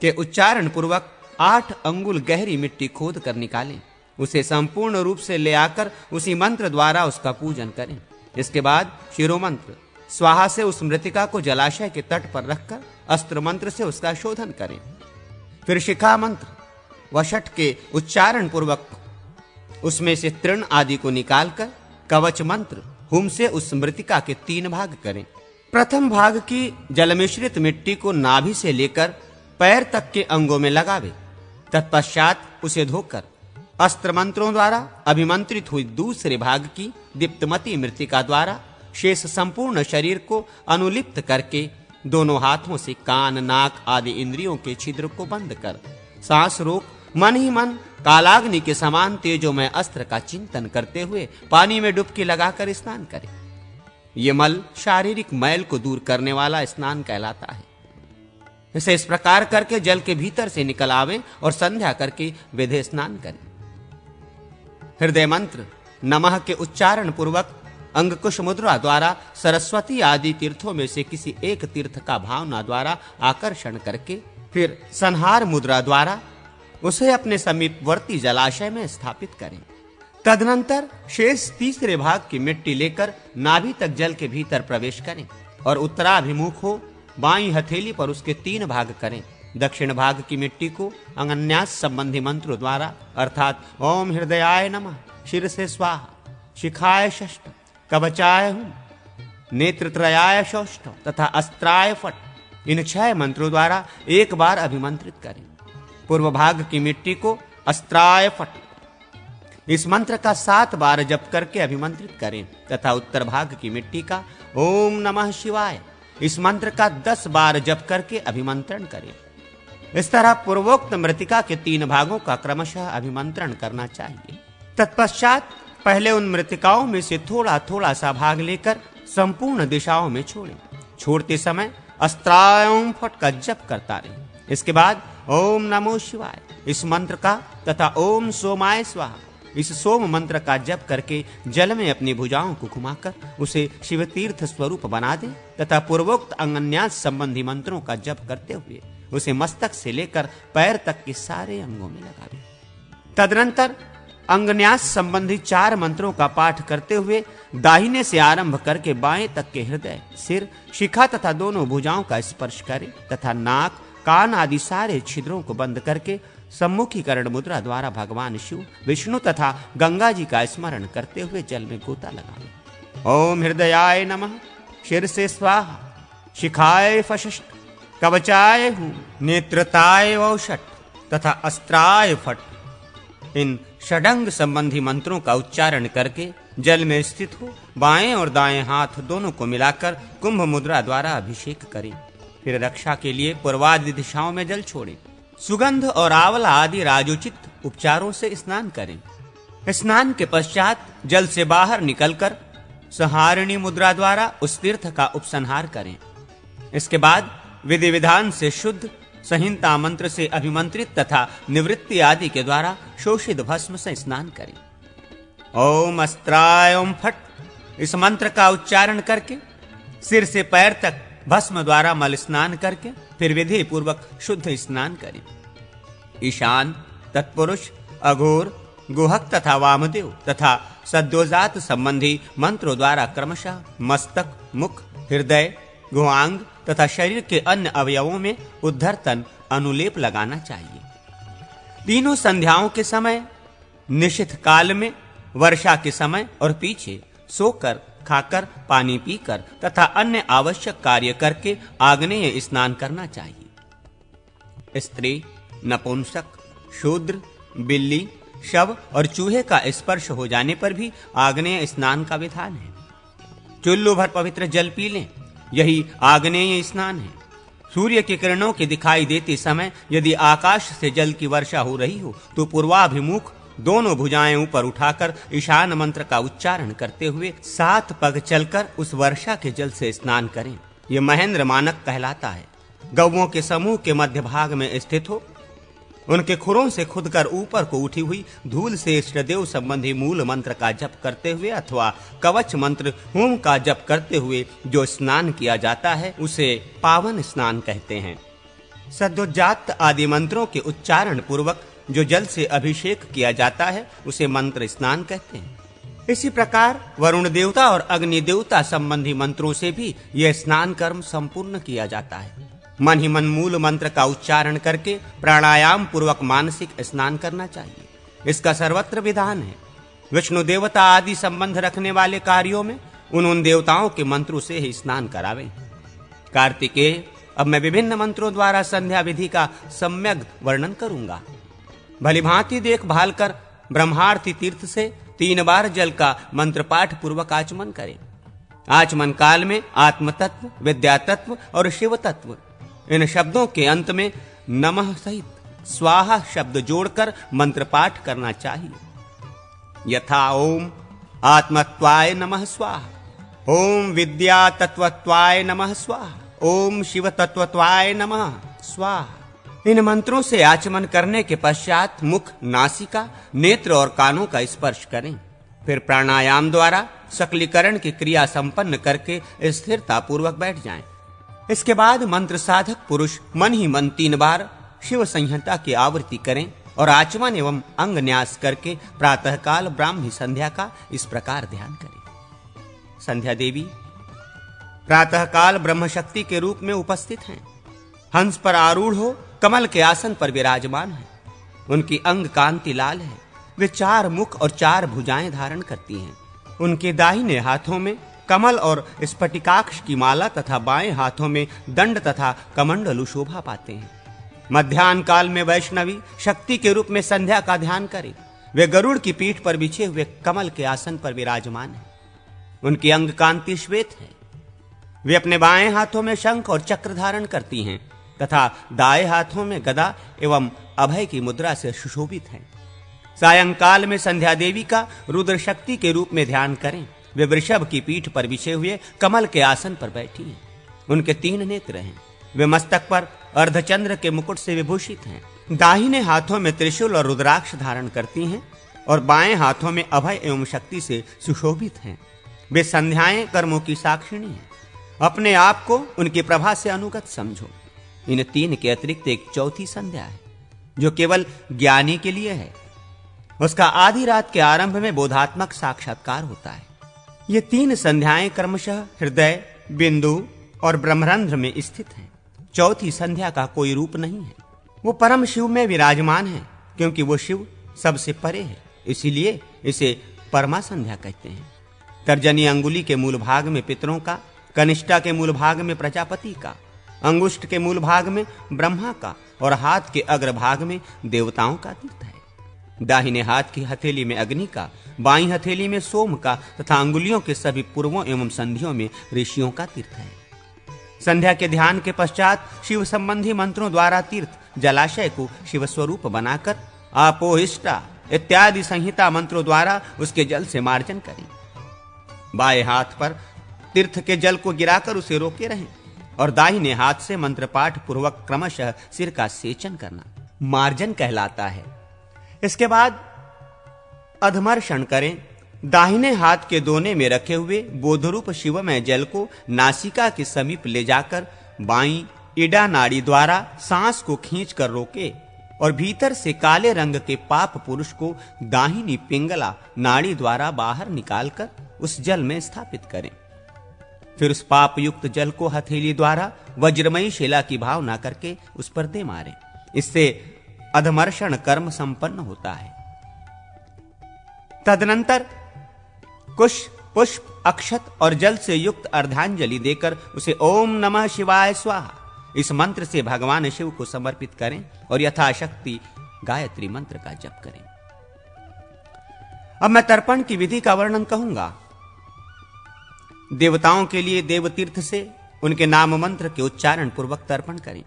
के उच्चारण पूर्वक 8 अंगुल गहरी मिट्टी खोद कर निकालें। उसे संपूर्ण रूप से ले आकर उसी मंत्र द्वारा उसका पूजन करें। इसके बाद शिरोमंत्र स्वाहा से उस मृतिका को जलाशय के तट पर रखकर अस्त्र मंत्र से उसका शोधन करें। फिर शिखा मंत्र वशट के उच्चारण पूर्वक उसमें से तृण आदि को निकालकर कवच मंत्र हुम से उस मृतिका के 3 भाग करें। प्रथम भाग की जल मिश्रित मिट्टी को नाभि से लेकर पैर तक के अंगों में लगावे। तत्पश्चात उसे धोकर अस्त्र मंत्रों द्वारा अभिमंत्रित हुई दूसरे भाग की दीप्तमती मृतिका द्वारा शेष संपूर्ण शरीर को अनुलिप्त करके दोनों हाथों से कान, नाक आदि इंद्रियों के छिद्र को बंद कर सांस रोक मन ही मन कालाग्नि के समान तेजोमय अस्त्र का चिंतन करते हुए पानी में डुबकी लगाकर स्नान करें। ये मल शारीरिक मैल को दूर करने वाला स्नान कहलाता है। इसे इस प्रकार करके जल के भीतर से निकल आवे और संध्या करके विधि स्नान करें। हृदय मंत्र नमः के उच्चारण पूर्वक अंगकुश मुद्रा द्वारा सरस्वती आदि तीर्थों में से किसी एक तीर्थ का भावना द्वारा आकर्षण करके फिर संहार मुद्रा द्वारा उसे अपने समीपवर्ती जलाशय में स्थापित करें। तदनंतर शेष तीसरे भाग की मिट्टी लेकर नाभि तक जल के भीतर प्रवेश करें और उत्तराभिमुख हो बाईं हथेली पर उसके 3 भाग करें। दक्षिण भाग की मिट्टी को अंगन्यास संबंधी मंत्रों द्वारा अर्थात ओम हृदयाय नमः, शिर से स्वाहा, शिखाय षष्ठ, कवचाय हुम, नेत्रत्रयाय षष्ठ तथा अस्त्राय फट इन 6 मंत्रों द्वारा एक बार अभिमंत्रित करें। पूर्व भाग की मिट्टी को अस्त्राय फट इस मंत्र का 7 बार जप करके अभिमंत्रित करें तथा उत्तर भाग की मिट्टी का ओम नमः शिवाय इस मंत्र का 10 बार जप करके अभिमंत्रण करें। इस तरह पूर्वोक्त मृतिका के 3 भागों का क्रमशः अभिमंत्रण करना चाहिए। तत्पश्चात पहले उन मृतिकाओं में से थोड़ा थोड़ा सा भाग लेकर संपूर्ण दिशाओं में छोड़ें। छोड़ते समय अस्त्राय फट का जप करता रहे। इसके बाद ओम नमो शिवाय इस मंत्र का तथा ओम सोमाय स्वाहा इस सोम मंत्र का जप करके जल में अपनी भुजाओं को घुमाकर उसे शिव तीर्थ स्वरूप बना दे तथा पूर्वोक्त अंगन्यास संबंधी मंत्रों का जप करते हुए उसे मस्तक से लेकर पैर तक के सारे अंगों में लगावे। तदनंतर अंगन्यास संबंधी 4 मंत्रों का पाठ करते हुए दाहिने से आरंभ करके बाएं तक के हृदय, सिर, शिखा तथा दोनों भुजाओं का स्पर्श करें तथा नाक, कान आदि सारे छिद्रों को बंद करके सम्मुखीकरण मुद्रा द्वारा भगवान शिव, विष्णु तथा गंगा जी का स्मरण करते हुए जल में गोता लगाएं। ओम हृदयाय नमः, शिर से स्वाहा, शिखाय फषष्ठ, कवचाय हूं, नेत्रताय वौषट तथा अस्त्राय फट इन षडंग संबंधी मंत्रों का उच्चारण करके जल में स्थित हो बाएं और दाएं हाथ दोनों को मिलाकर कुंभ मुद्रा द्वारा अभिषेक करें। फिर रक्षा के लिए पूर्वादि दिशाओं में जल छोड़ें। सुगंध और आंवला आदि राजोचित उपचारों से स्नान करें। स्नान के पश्चात जल से बाहर निकलकर संहारिणी मुद्रा द्वारा उस तीर्थ का उपसंहार करें। इसके बाद विधि विधान से शुद्ध संहिता मंत्र से अभिमंत्रित तथा निवृत्ति आदि के द्वारा शोषित भस्म से स्नान करें। ओम अस्त्राय ओम फट इस मंत्र का उच्चारण करके सिर से पैर तक भस्म द्वारा मल स्नान करके फिर विधि पूर्वक शुद्ध स्नान करें। ईशान, तत्पुरुष, अघोर, गुहक तथा वामदेव तथा सद्योजात संबंधी मंत्रों द्वारा क्रमशः मस्तक, मुख, हृदय, गुहांग तथा शरीर के अन्य अवयवों में उद्धर्तन अनुलेप लगाना चाहिए। तीनों संध्याओं के समय, निशिथ काल में, वर्षा के समय और पीछे सोकर, खाकर, पानी पीकर तथा अन्य आवश्यक कार्य करके आग्नेय स्नान करना चाहिए। स्त्री, नपुंसक, शूद्र, बिल्ली, शव और चूहे का स्पर्श हो जाने पर भी आग्नेय स्नान का विधान है। चुल्लू भर पवित्र जल पी लें, यही आग्नेय स्नान है। सूर्य की किरणों के दिखाई देते समय यदि आकाश से जल की वर्षा हो रही हो तो पूर्वाभिमुख दोनों भुजाएं ऊपर उठाकर ईशान मंत्र का उच्चारण करते हुए 7 पग चलकर उस वर्षा के जल से स्नान करें। यह महेंद्र मानक कहलाता है। गौओं के समूह के मध्य भाग में स्थित हो, उनके खुरों से खुदकर ऊपर को उठी हुई धूल से इष्टदेव संबंधी मूल मंत्र का जप करते हुए अथवा कवच मंत्र होम का जप करते हुए जो स्नान किया जाता है उसे पावन स्नान कहते हैं। सद्योजात आदि मंत्रों के उच्चारण पूर्वक जो जल से अभिषेक किया जाता है उसे मंत्र स्नान कहते हैं। इसी प्रकार वरुण देवता और अग्नि देवता संबंधी मंत्रों से भी यह स्नान कर्म संपूर्ण किया जाता है। मन ही मन मूल मंत्र का उच्चारण करके प्राणायाम पूर्वक मानसिक स्नान करना चाहिए। इसका सर्वत्र विधान है। विष्णु देवता आदि संबंध रखने वाले कार्यों में उन देवताओं के मंत्रों से ही स्नान करावें। कार्तिकेय, अब मैं विभिन्न मंत्रों द्वारा संध्या विधि का सम्यक वर्णन करूंगा। भली भांति देखभाल कर ब्रह्मार्ती तीर्थ से 3 बार जल का मंत्र पाठ पूर्वक आचमन करें। आचमन काल में आत्म तत्व, विद्या तत्व और शिव तत्व इन शब्दों के अंत में नमः सहित स्वाहा शब्द जोड़कर मंत्र पाठ करना चाहिए। यथा ओम आत्मत्वाय नमः स्वाहा, ओम विद्या तत्वत्वाय नमः स्वाहा, ओम शिव तत्वत्वाय नमः स्वाहा। इन मंत्रों से आचमन करने के पश्चात मुख, नासिका, नेत्र और कानों का स्पर्श करें। फिर प्राणायाम द्वारा सकलीकरण की क्रिया संपन्न करके स्थिरता पूर्वक बैठ जाएं। इसके बाद मंत्र साधक पुरुष मन ही मन 3 बार शिव संहिता की आवृत्ति करें और आचमन एवं अंग न्यास करके प्रातःकाल ब्राह्मी संध्या का इस प्रकार ध्यान करें। संध्या देवी प्रातःकाल ब्रह्म शक्ति के रूप में उपस्थित हैं। हंस पर आरूढ़ हो कमल के आसन पर विराजमान है। उनकी अंग कांति लाल है। वे 4 मुख और 4 भुजाएं धारण करती हैं। उनके दाहिने हाथों में कमल और स्फटिकाक्ष की माला तथा बाएं हाथों में दंड तथा कमंडलु शोभा पाते हैं। मध्याह्न काल में वैष्णवी शक्ति के रूप में संध्या का ध्यान करें। वे गरुड़ की पीठ पर बिछे हुए कमल के आसन पर विराजमान हैं। उनकी अंग कांति श्वेत है। वे अपने बाएं हाथों में शंख और चक्र धारण करती हैं तथा दाएं हाथों में गदा एवं अभय की मुद्रा से सुशोभित हैं। सायंकाल में संध्या देवी का रुद्र शक्ति के रूप में ध्यान करें। वे वृषभ की पीठ पर बिछे हुए कमल के आसन पर बैठी हैं। उनके 3 नेत्र हैं। वे मस्तक पर अर्धचंद्र के मुकुट से विभूषित हैं। दाहिने हाथों में त्रिशूल और रुद्राक्ष धारण करती हैं और बाएं हाथों में अभय एवं शक्ति से सुशोभित हैं। वे संध्याएं कर्मों की साक्षिणी हैं। अपने आप को उनकी प्रभा से अनुगत समझो। इन 3 के अतिरिक्त एक चौथी संध्या है जो केवल ज्ञानी के लिए है। उसका आधी रात के आरंभ में बोधात्मक साक्षात्कार होता है। ये 3 संध्याएं क्रमशः हृदय, बिंदु और ब्रह्मरंध्र में स्थित हैं। चौथी संध्या का कोई रूप नहीं है। वो परम शिव में विराजमान है क्योंकि वो शिव सबसे परे है, इसीलिए इसे परमा संध्या कहते हैं। तर्जनी अंगुली के मूल भाग में पितरों का, कनिष्ठा के मूल भाग में प्रजापति का, अंगुष्ठ के मूल भाग में ब्रह्मा का और हाथ के अग्र भाग में देवताओं का तीर्थ है। दाहिने हाथ की हथेली में अग्नि का, बाईं हथेली में सोम का तथा अंगुलियों के सभी पूर्वों एवं संधियों में ऋषियों का तीर्थ है। संध्या के ध्यान के पश्चात शिव संबंधी मंत्रों द्वारा तीर्थ जलाशय को शिव स्वरूप बनाकर आपोहिष्टा इत्यादि संहिता मंत्रों द्वारा उसके जल से मार्जन करें। बाएं हाथ पर तीर्थ के जल को गिराकर उसे रोके रहें और दाहिने हाथ से मंत्र पाठ पूर्वक क्रमशः सिर का सेचन करना मार्जन कहलाता है। इसके बाद अधमर्षण करें। दाहिने हाथ के दोने में रखे हुए बोधरूप शिवमय जल को नासिका के समीप ले जाकर बाईं इडा नाड़ी द्वारा सांस को खींचकर रोके और भीतर से काले रंग के पाप पुरुष को दाहिनी पिंगला नाड़ी द्वारा बाहर निकालकर उस जल में स्थापित करें। फिर उस पाप युक्त जल को हथेली द्वारा वज्रमयी शिला की भावना करके उस पर दे मारें। इससे अधमर्षण कर्म संपन्न होता है। तदनंतर कुश पुष्प अक्षत और जल से युक्त अर्धांजलि देकर उसे ओम नमः शिवाय स्वाहा इस मंत्र से भगवान शिव को समर्पित करें और यथाशक्ति गायत्री मंत्र का जप करें। अब मैं तर्पण की विधि का वर्णन कहूंगा। देवताओं के लिए देवतीर्थ से उनके नाम मंत्र के उच्चारण पूर्वक तर्पण करें।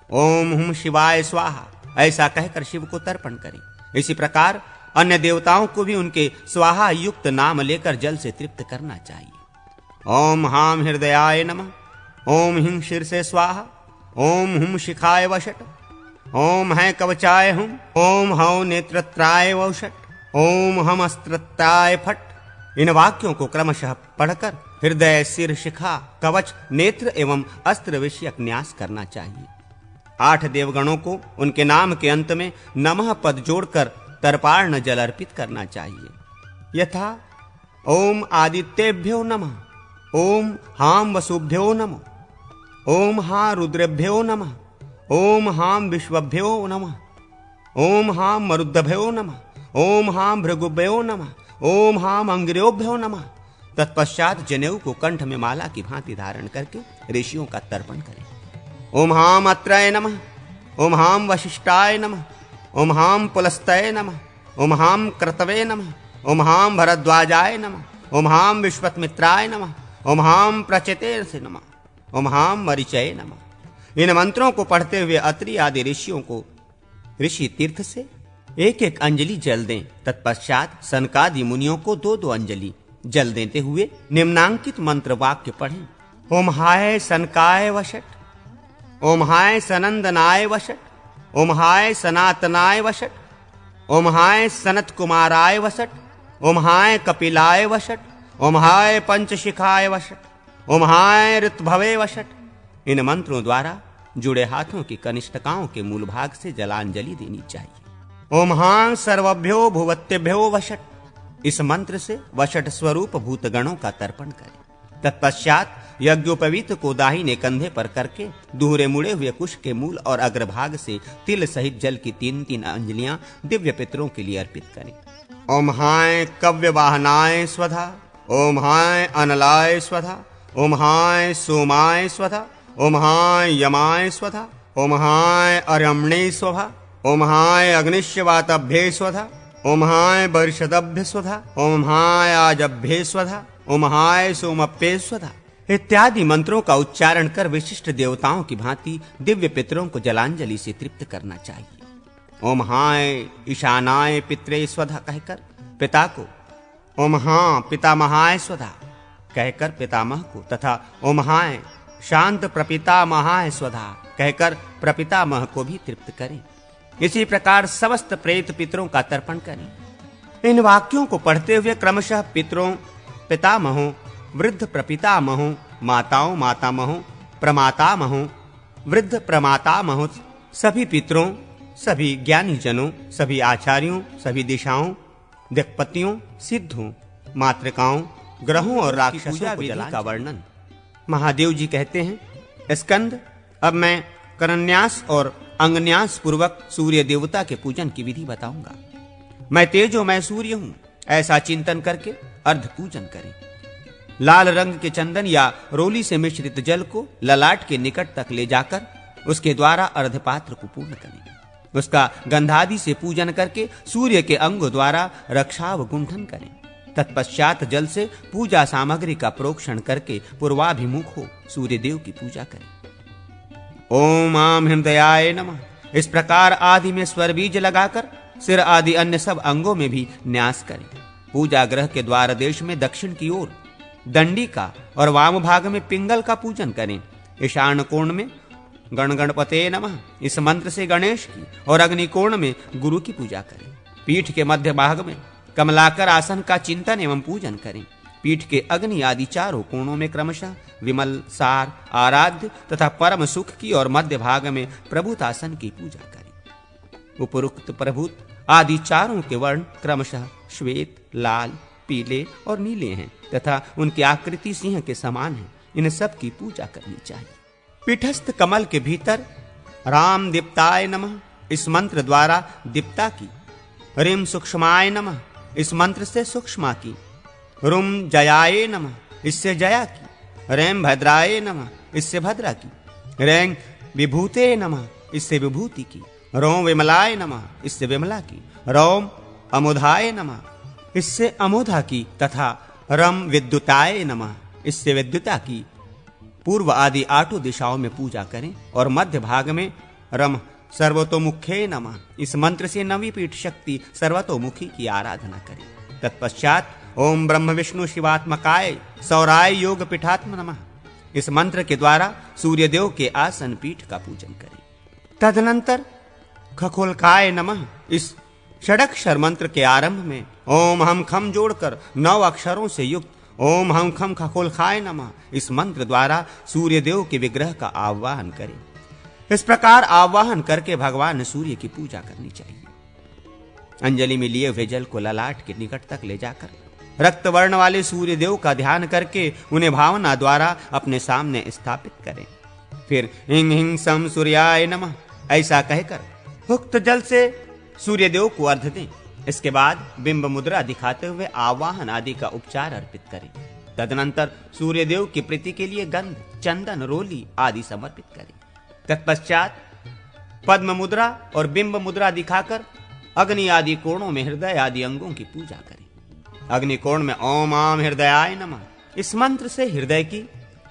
ओम हुम शिवाय स्वाहा ऐसा कहकर शिव को तर्पण करें। इसी प्रकार अन्य देवताओं को भी उनके स्वाहा युक्त नाम लेकर जल से तृप्त करना चाहिए। ओम हाम हृदयाय नमः, ओम हिं शीर्षे स्वाहा, ओम हुम शिखाय वषट, ओम है कवचाय हुम, ओम हौ नेत्रत्राय वषट, ओम हम अस्त्रत्राय फट। इन वाक्यों को क्रमशः पढ़कर हृदय, सिर, शिखा, कवच, नेत्र एवं अस्त्र विषयक न्यास करना चाहिए। 8 देवगणों को उनके नाम के अंत में नमः पद जोड़कर तर्पार्ण जल अर्पित करना चाहिए। यथा ओम आदित्येभ्यो नमः, ओम हाम वसुभ्यो नमः, ओम हा रुद्रेभ्यो नमः, ओम हाम विश्वभ्यो नमः, ओम हाम मरुद्भ्यो नमः, ओम हाम भृगुभ्यो नमः, ओम हाम अंगिरोभ्यो नमः। तत्पश्चात जनेऊ को कंठ में माला की भांति धारण करके ऋषियों का तर्पण करें। ओम हाम अत्रय नमः, ओम हाम वशिष्ठाय नमः, ओम हाम पुलस्तये नमः, ओम हाम क्रतवे नमः, ओम हाम भरद्वाजाय नमः, ओम हाम विश्वमित्राय नमः, ओम हाम प्रचेते से नमः, ओम हाम मरीचये नमः। इन मंत्रों को पढ़ते हुए अत्रि आदि ऋषियों को ऋषि तीर्थ से 1-1 अंजलि जल दें। तत्पश्चात सनकादि मुनियों को 2-2 अंजलि जल देते हुए निम्नांकित मंत्र वाक्य पढ़ें। ओम हाय सनकाय वषट, ओम हाय सनंदनाय वषट, ओम हाय सनातनाय वषट, ओम हाय सनत कुमाराय वषट, ओम हाय कपिलाय वषट, ओम हाय पंचशिखाय वषट, ओम हाय ऋतभवे वषट। इन मंत्रों द्वारा जुड़े हाथों की कनिष्ठकाओं के मूल भाग से जलांजलि देनी चाहिए। ओम हां सर्वभ्यो भुवत्यभ्यो वषट। इस मंत्र से वषट स्वरूप भूतगणों का तर्पण करें। तत्पश्चात यज्ञोपवीत को दाहिने कंधे पर करके दूहरे मुड़े हुए कुश के मूल और अग्रभाग से तिल सहित जल की 3-3 अंजलियां दिव्य पितरों के लिए अर्पित करें। ओम हाय कव्य वाहनाय स्वधा, ओम हाय अनलाय स्वधा, ओम हाय सोमाय स्वधा, ओम हाय यमाय स्वधा, ओम हाय अर्यम्णे स्वधा, ओम हाय अग्निश्वातभ्ये स्वधा, ओम हाय वर्षदभ्य स्वधा, ओम हाय आजभ्ये स्वधा, ओम हाय सोमप्ये स्वधा इत्यादि मंत्रों का उच्चारण कर विशिष्ट देवताओं की भांति दिव्य पितरों को जलांजलि से तृप्त करना चाहिए। ओम हाय ईशानाय पित्रे स्वधा कहकर पिता को, ओम हां पितामहाय स्वधा कहकर पितामह को तथा ओम हाय शांत प्रपितामहाय स्वधा कहकर प्रपितामह को भी तृप्त करें। इसी प्रकार समस्त प्रेत पितरों का तर्पण करें। इन वाक्यों को पढ़ते हुए क्रमशः पितरों, पितामहों, वृद्ध प्रपितामहों, माताओं मातामहों, प्रमातामहों, वृद्ध प्रमातामहों, सभी पितरों, सभी ज्ञानी जनों, सभी आचार्यों, सभी दिशाओं, दिक्पतियों, सिद्धों, मातृकाओं, ग्रहों और राक्षसों को जलाने का वर्णन महादेव जी कहते हैं। स्कंद, अब मैं करन्यास और अंगन्यास पूर्वक सूर्य देवता के पूजन की विधि बताऊंगा। मैं तेजोमय सूर्य हूं ऐसा चिंतन करके अर्ध पूजन करें। लाल रंग के चंदन या रोली से मिश्रित जल को ललाट के निकट तक ले जाकर उसके द्वारा अर्धपात्र को पूर्ण करें। उसका गंधादि से पूजन करके सूर्य के अंग द्वारा रक्षाव गुंठन करें। तत्पश्चात जल से पूजा सामग्री का प्रोक्षण करके पूर्वाभिमुख हो सूर्य देव की पूजा करें। ओम आम हृदयाय नमः। इस प्रकार आदि में स्वर बीज लगाकर सिर आदि अन्य सब अंगों में भी न्यास करें। पूजा गृह के द्वार देश में दक्षिण की ओर दंडी का और वाम भाग में पिंगल का पूजन करें। ईशान कोण में गण गणपते नमः इस मंत्र से गणेश की और अग्नि कोण में गुरु की पूजा करें। पीठ के मध्य भाग में कमलाकर आसन का चिंतन एवं पूजन करें। पीठ के अग्नि आदि चारों कोणों में क्रमशः विमल, सार, आराध्य तथा परम सुख की और मध्य भाग में प्रभुत आसन की पूजा करें। उपरोक्त प्रभुत आदि चारों के वर्ण क्रमशः श्वेत, लाल, पीले और नीले हैं तथा उनकी आकृति सिंह के समान है। इन सब की पूजा करनी चाहिए। पीठस्थ कमल के भीतर राम दीप्ताय नमः इस मंत्र द्वारा दीप्ता की, रीम सूक्ष्माय नमः इस मंत्र से सूक्ष्मा की, रुम जयाय नमः इससे जया की, रेम भद्राय नमः इससे भद्रा की, रेंग विभूते नमः इससे विभूति की, रोम विमलाय नमः इससे विमला की, रोम अमुधाय नमः इससे अमोधा की तथा रम विद्युताय नमः इससे विद्युता की। पूर्व आदि आठों दिशाओं में पूजा करें और मध्य भाग में रम सर्वतोमुखे नमः इस मंत्र से नवी पीठ शक्ति सर्वतोमुखी की आराधना करें। तत्पश्चात ओम ब्रह्म विष्णु शिवात्मकाय सौराय योग पीठात्म नमः इस मंत्र के द्वारा सूर्य देव के आसन पीठ का पूजन करें। तदनंतर खखोलकाय नमः इस षडक्षर मंत्र के आरंभ में ओम हम खम जोड़कर 9 अक्षरों से युक्त ओम हम खम खखोलखाय नमः इस मंत्र द्वारा सूर्य देव के विग्रह का आवाहन करें। इस प्रकार आवाहन करके भगवान सूर्य की पूजा करनी चाहिए। अंजलि में लिए हुए जल को ललाट के निकट तक ले जाकर रक्त वर्ण वाले सूर्य देव का ध्यान करके उन्हें भावना द्वारा अपने सामने स्थापित करें। फिर हिंग हिंग सम सूर्याय नमः ऐसा कहकर उक्त जल से सूर्य देव को अर्घ दें। इसके बाद बिंब मुद्रा दिखाते हुए आवाहन आदि का उपचार अर्पित करें। तदनंतर सूर्य देव की प्रीति के लिए गंध, चंदन, रोली आदि समर्पित करें। तत्पश्चात पद्म मुद्रा और बिंब मुद्रा दिखाकर अग्नि आदि कोणों में हृदय आदि अंगों की पूजा करें। अग्नि कोण में ओम आम हृदयाय नमः इस मंत्र से हृदय की,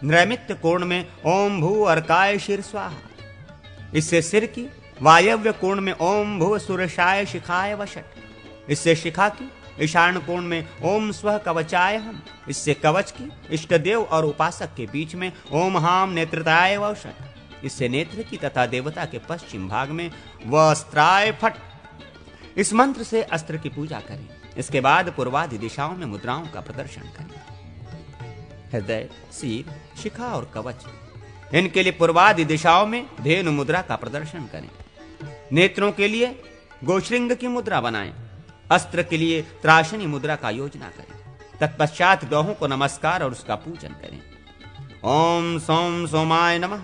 नैमित्य कोण में ओम भू अर्काय शीर स्वाहा इससे सिर की, वायव्य कोण में ओम भुव सुरशाय शिखाय वषट इससे शिखा की, ईशान कोण में ओम स्वः कवचाय हम इससे कवच की, इष्ट देव और उपासक के बीच में ओम हाम नेत्रताय वषट इससे नेत्र की तथा देवता के पश्चिम भाग में वस्त्राय फट इस मंत्र से अस्त्र की पूजा करें। इसके बाद पूर्वादि दिशाओं में मुद्राओं का प्रदर्शन करें। हृदय, सिर, शिखा और कवच इनके लिए पूर्वादि दिशाओं में धेनु मुद्रा का प्रदर्शन करें। नेत्रों के लिए गोश्रिंग की मुद्रा बनाएं। अस्त्र के लिए त्राशनी मुद्रा का योजना करें। तत्पश्चात ग्रहों को नमस्कार और उसका पूजन करें। ओम सोम सोमाय नमः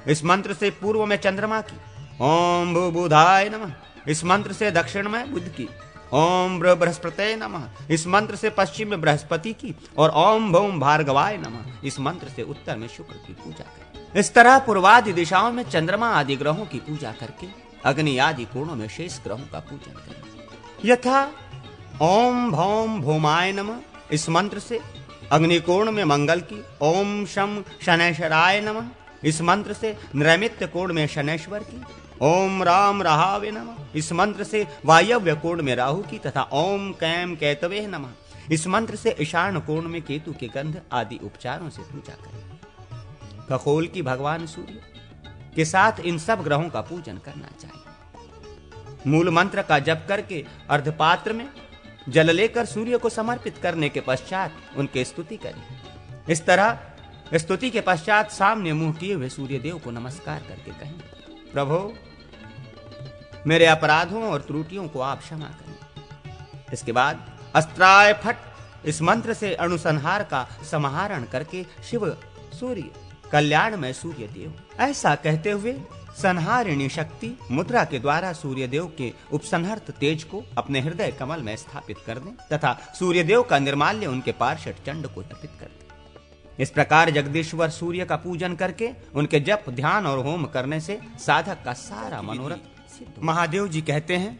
इस मंत्र से पूर्व में चंद्रमा की, ओम बुधाय नमः इस मंत्र से दक्षिण में बुध की, ओम बृहस्पते नमः इस मंत्र से पश्चिम में बृहस्पति की और ओम भौम भार्गवाय नमः इस मंत्र से उत्तर में शुक्र की पूजा करें। इस तरह पूर्वादि दिशाओं में चंद्रमा आदि ग्रहों की पूजा करके अग्नि आदि कोणों में शेष ग्रहों का पूजन करें। यथा ओम भौम भौमाय नमः इस मंत्र से अग्निकोण में मंगल की, ओम शम शनैश्वराय नमः इस मंत्र से नैमित्य कोण में शनैश्वर की, ओम राम रहावे नमः इस मंत्र से वायव्य कोण में राहु की तथा ओम कैम कैतवे नमः इस मंत्र से ईशान कोण में केतु के गंध आदि उपचारों से पूजा करें। खगोल की भगवान सूर्य के साथ इन सब ग्रहों का पूजन करना चाहिए। मूल मंत्र का जप करके अर्धपात्र में जल लेकर सूर्य को समर्पित करने के पश्चात उनकी स्तुति करें। इस तरह स्तुति के पश्चात सामने मुंह किए हुए सूर्य देव को नमस्कार करके कहें, प्रभु मेरे अपराधों और त्रुटियों को आप क्षमा करें। इसके बाद अस्त्राय फट इस मंत्र से अनुसंहार का समाहरण करके शिव सूर्य कल्याणमय सूर्य देव ऐसा कहते हुए संहारिणी शक्ति मुद्रा के द्वारा सूर्य देव के उपसंहर्त तेज को अपने हृदय कमल में स्थापित कर दें तथा सूर्य देव का निर्माल्य उनके पार्षद चंड को अर्पित कर दें। इस प्रकार जगदीश्वर सूर्य का पूजन करके उनके जप, ध्यान और होम करने से साधक का सारा मनोरथ सिद्ध। महादेव जी कहते हैं,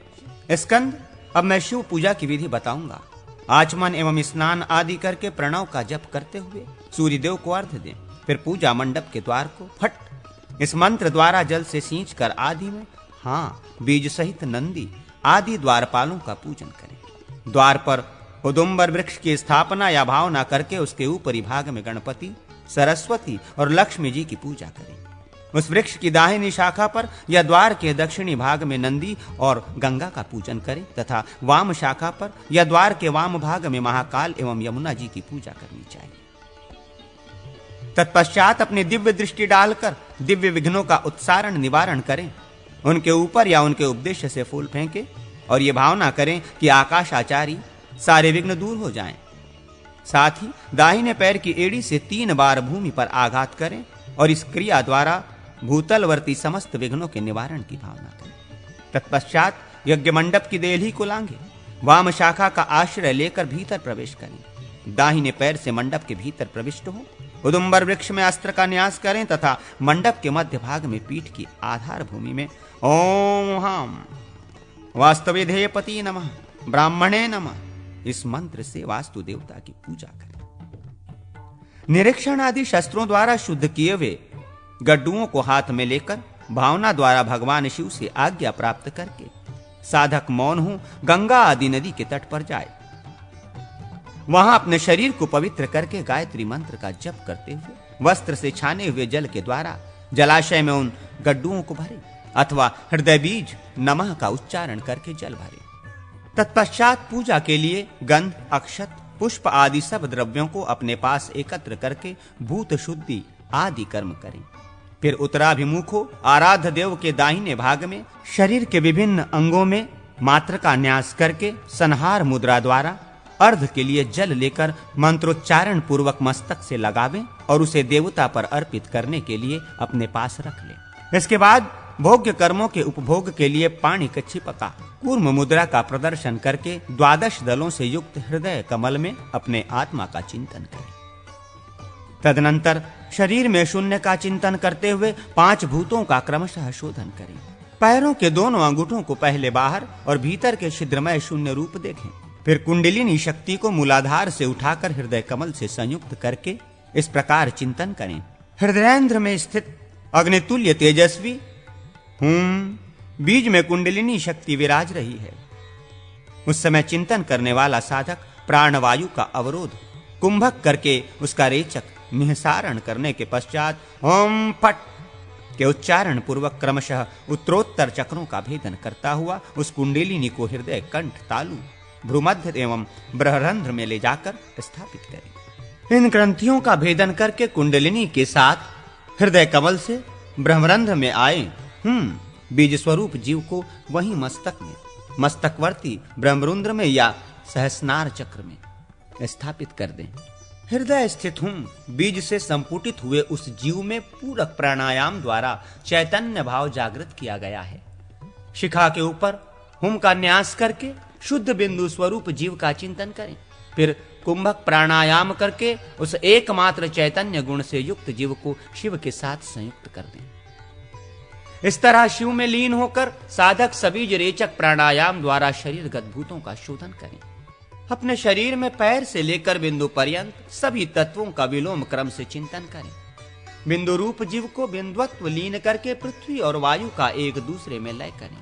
स्कंद अब मैं शिव पूजा की विधि बताऊंगा। आचमन एवं स्नान आदि करके प्रणव का जप करते हुए सूर्यदेव को अर्घ्य दें। फिर पूजा मंडप के द्वार को फट इस मंत्र द्वारा जल से सींच कर आदि में बीज सहित नंदी आदि द्वारपालों का पूजन करें। द्वार पर उदुम्बर वृक्ष की स्थापना या भावना करके उसके ऊपरी भाग में गणपति, सरस्वती और लक्ष्मी जी की पूजा करें। उस वृक्ष की दाहिनी शाखा पर या द्वार के दक्षिणी भाग में नंदी और गंगा का पूजन करें तथा वाम शाखा पर या द्वार के वाम भाग में महाकाल एवं यमुना जी की पूजा करनी चाहिए। तत्पश्चात अपनी दिव्य दृष्टि डालकर दिव्य विघ्नों का उत्सारण निवारण करें। उनके ऊपर या उनके उपदेश से फूल फेंके और ये भावना करें कि आकाशाचारी सारे विघ्न दूर हो जाएं। साथ ही दाहिने पैर की एड़ी से 3 बार भूमि पर आघात करें और इस क्रिया द्वारा भूतलवर्ती समस्त विघ्नों के निवारण की भावना करें। तत्पश्चात यज्ञ मंडप की देहली को लांघे वाम शाखा का आश्रय लेकर भीतर प्रवेश करें। दाहिने पैर से मंडप के भीतर प्रविष्ट हो उदुम्बर वृक्ष में अस्त्र का न्यास करें तथा मंडप के मध्य भाग में पीठ की आधार भूमि में ओम हम वास्तविधेयपति नमः ब्राह्मणे नमः इस मंत्र से वास्तु देवता की पूजा करें। निरीक्षण आदि शस्त्रों द्वारा शुद्ध किए हुए गड्ढुओं को हाथ में लेकर भावना द्वारा भगवान शिव से आज्ञा प्राप्त करके साधक मौन हो गंगा आदि नदी के तट पर जाए। वहां अपने शरीर को पवित्र करके गायत्री मंत्र का जप करते हुए वस्त्र से छाने हुए जल के द्वारा जलाशय में उन गड्ढुओं को भरे अथवा हृदय बीज नमः का उच्चारण करके जल भरे। तत्पश्चात पूजा के लिए गंध, अक्षत, पुष्प आदि सब द्रव्यों को अपने पास एकत्र करके भूत शुद्धि आदि कर्म करें। फिर उत्तराभिमुख हो आराध्य देव के दाहिने भाग में शरीर के विभिन्न अंगों में मात्र का न्यास करके संहार मुद्रा द्वारा अर्ध के लिए जल लेकर मंत्रोच्चारण पूर्वक मस्तक से लगावें और उसे देवता पर अर्पित करने के लिए अपने पास रख लें। इसके बाद भोग्य कर्मों के उपभोग के लिए पाणी कच्छिपका कूर्म मुद्रा का प्रदर्शन करके 12 दलों से युक्त हृदय कमल में अपने आत्मा का चिंतन करें। तदनंतर शरीर में शून्य का चिंतन करते हुए 5 भूतों का क्रमशः शोधन करें। पैरों के दोनों अंगूठों को पहले बाहर और भीतर के छिद्रमय शून्य रूप देखें। फिर कुंडलिनी शक्ति को मूलाधार से उठाकर हृदय कमल से संयुक्त करके इस प्रकार चिंतन करें। हृदयेंद्र में स्थित अग्नितुल्य तेजस्वी बीज में कुंडलिनी शक्ति विराज रही है। उस समय चिंतन करने वाला साधक प्राणवायु का अवरोध कुंभक करके उसका रेचक निहसारण करने के पश्चात ओम फट के उच्चारण पूर्वक क्रमशः उत्तरोत्तर चक्रों का भेदन करता हुआ उस कुंडलिनी को हृदय, कंठ, तालु, भ्रूमध्य एवं बृहरंध्र में ले जाकर स्थापित करें। इन ग्रंथियों का भेदन करके कुंडलिनी के साथ हृदय कमल से ब्रह्मरंध्र में आए बीज स्वरूप जीव को वहीं मस्तक में, मस्तकवर्ती ब्रह्मरुंध्र में या सहस्नार चक्र में स्थापित कर दें। हृदय स्थित बीज से संपुटित हुए उस जीव में पूरक प्राणायाम द्वारा चैतन्य भाव जागृत किया गया है। शिखा के ऊपर हुम का न्यास करके शुद्ध बिंदु स्वरूप जीव का चिंतन करें। फिर कुंभक प्राणायाम करके उस एकमात्र चैतन्य गुण से युक्त जीव को शिव के साथ संयुक्त कर दें। इस तरह शिव में लीन होकर साधक सबीज रेचक प्राणायाम द्वारा शरीरगत भूतों का शोधन करें। अपने शरीर में पैर से लेकर बिंदु पर्यंत सभी तत्वों का विलोम क्रम से चिंतन करें। बिंदु रूप जीव को बिंदुत्व लीन करके पृथ्वी और वायु का एक दूसरे में लय करें।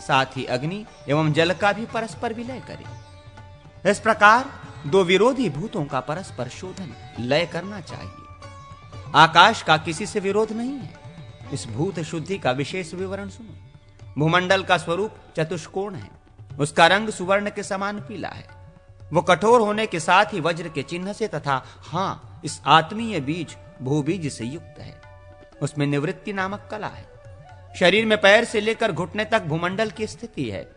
साथ ही अग्नि एवं जल का भी परस्पर विलय करें। इस प्रकार 2 विरोधी भूतों का परस्पर शोधन लय करना चाहिए। आकाश का किसी से विरोध नहीं है। इस भूत शुद्धि का विशेष विवरण सुनो। भूमंडल का स्वरूप चतुष्कोण है। उसका रंग सुवर्ण के समान पीला है। वो कठोर होने के साथ ही वज्र के चिन्ह से तथा इस आत्मीय बीज भूबीज से युक्त है। उसमें निवृत्ति नामक कला है। शरीर में पैर से लेकर घुटने तक भूमंडल की स्थिति है।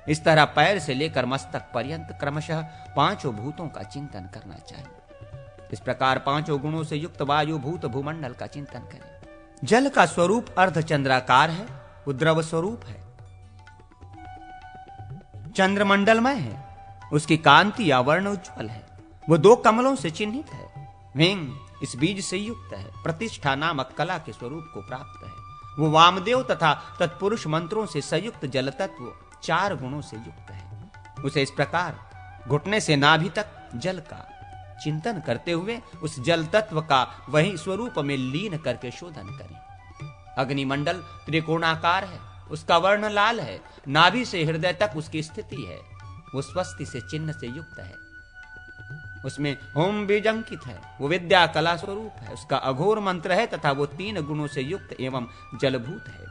इस तरह पैर से लेकर मस्तक पर्यंत क्रमशः 5 भूतों का चिंतन करना चाहिए। इस प्रकार 5 गुणों से युक्त वायु भूत भूमंडल का चिंतन करें। जल का स्वरूप अर्धचंद्राकार है। वो द्रव स्वरूप है, चंद्रमंडलमय है। उसकी कांति या वर्ण उज्ज्वल है। वो 2 कमलों से चिन्हित है। विंग इस बीज से युक्त है। प्रतिष्ठा नामक कला के स्वरूप को प्राप्त है। वो वामदेव तथा तत्पुरुष मंत्रों से संयुक्त जल तत्व 4 गुणों से युक्त है। उसे इस प्रकार घुटने से नाभि तक जल का चिंतन करते हुए उस जल तत्व का वही स्वरूप में लीन करके शोधन करें। अग्निमंडल त्रिकोणाकार है, उसका वर्ण लाल है, नाभि से हृदय तक उसकी स्थिति है, वो स्वस्ति से चिन्ह से युक्त है, उसमें होम बीज अंकित है, वो विद्या कला स्वरूप है, उसका अघोर मंत्र है तथा वो 3 गुणों से युक्त एवं जलभूत है।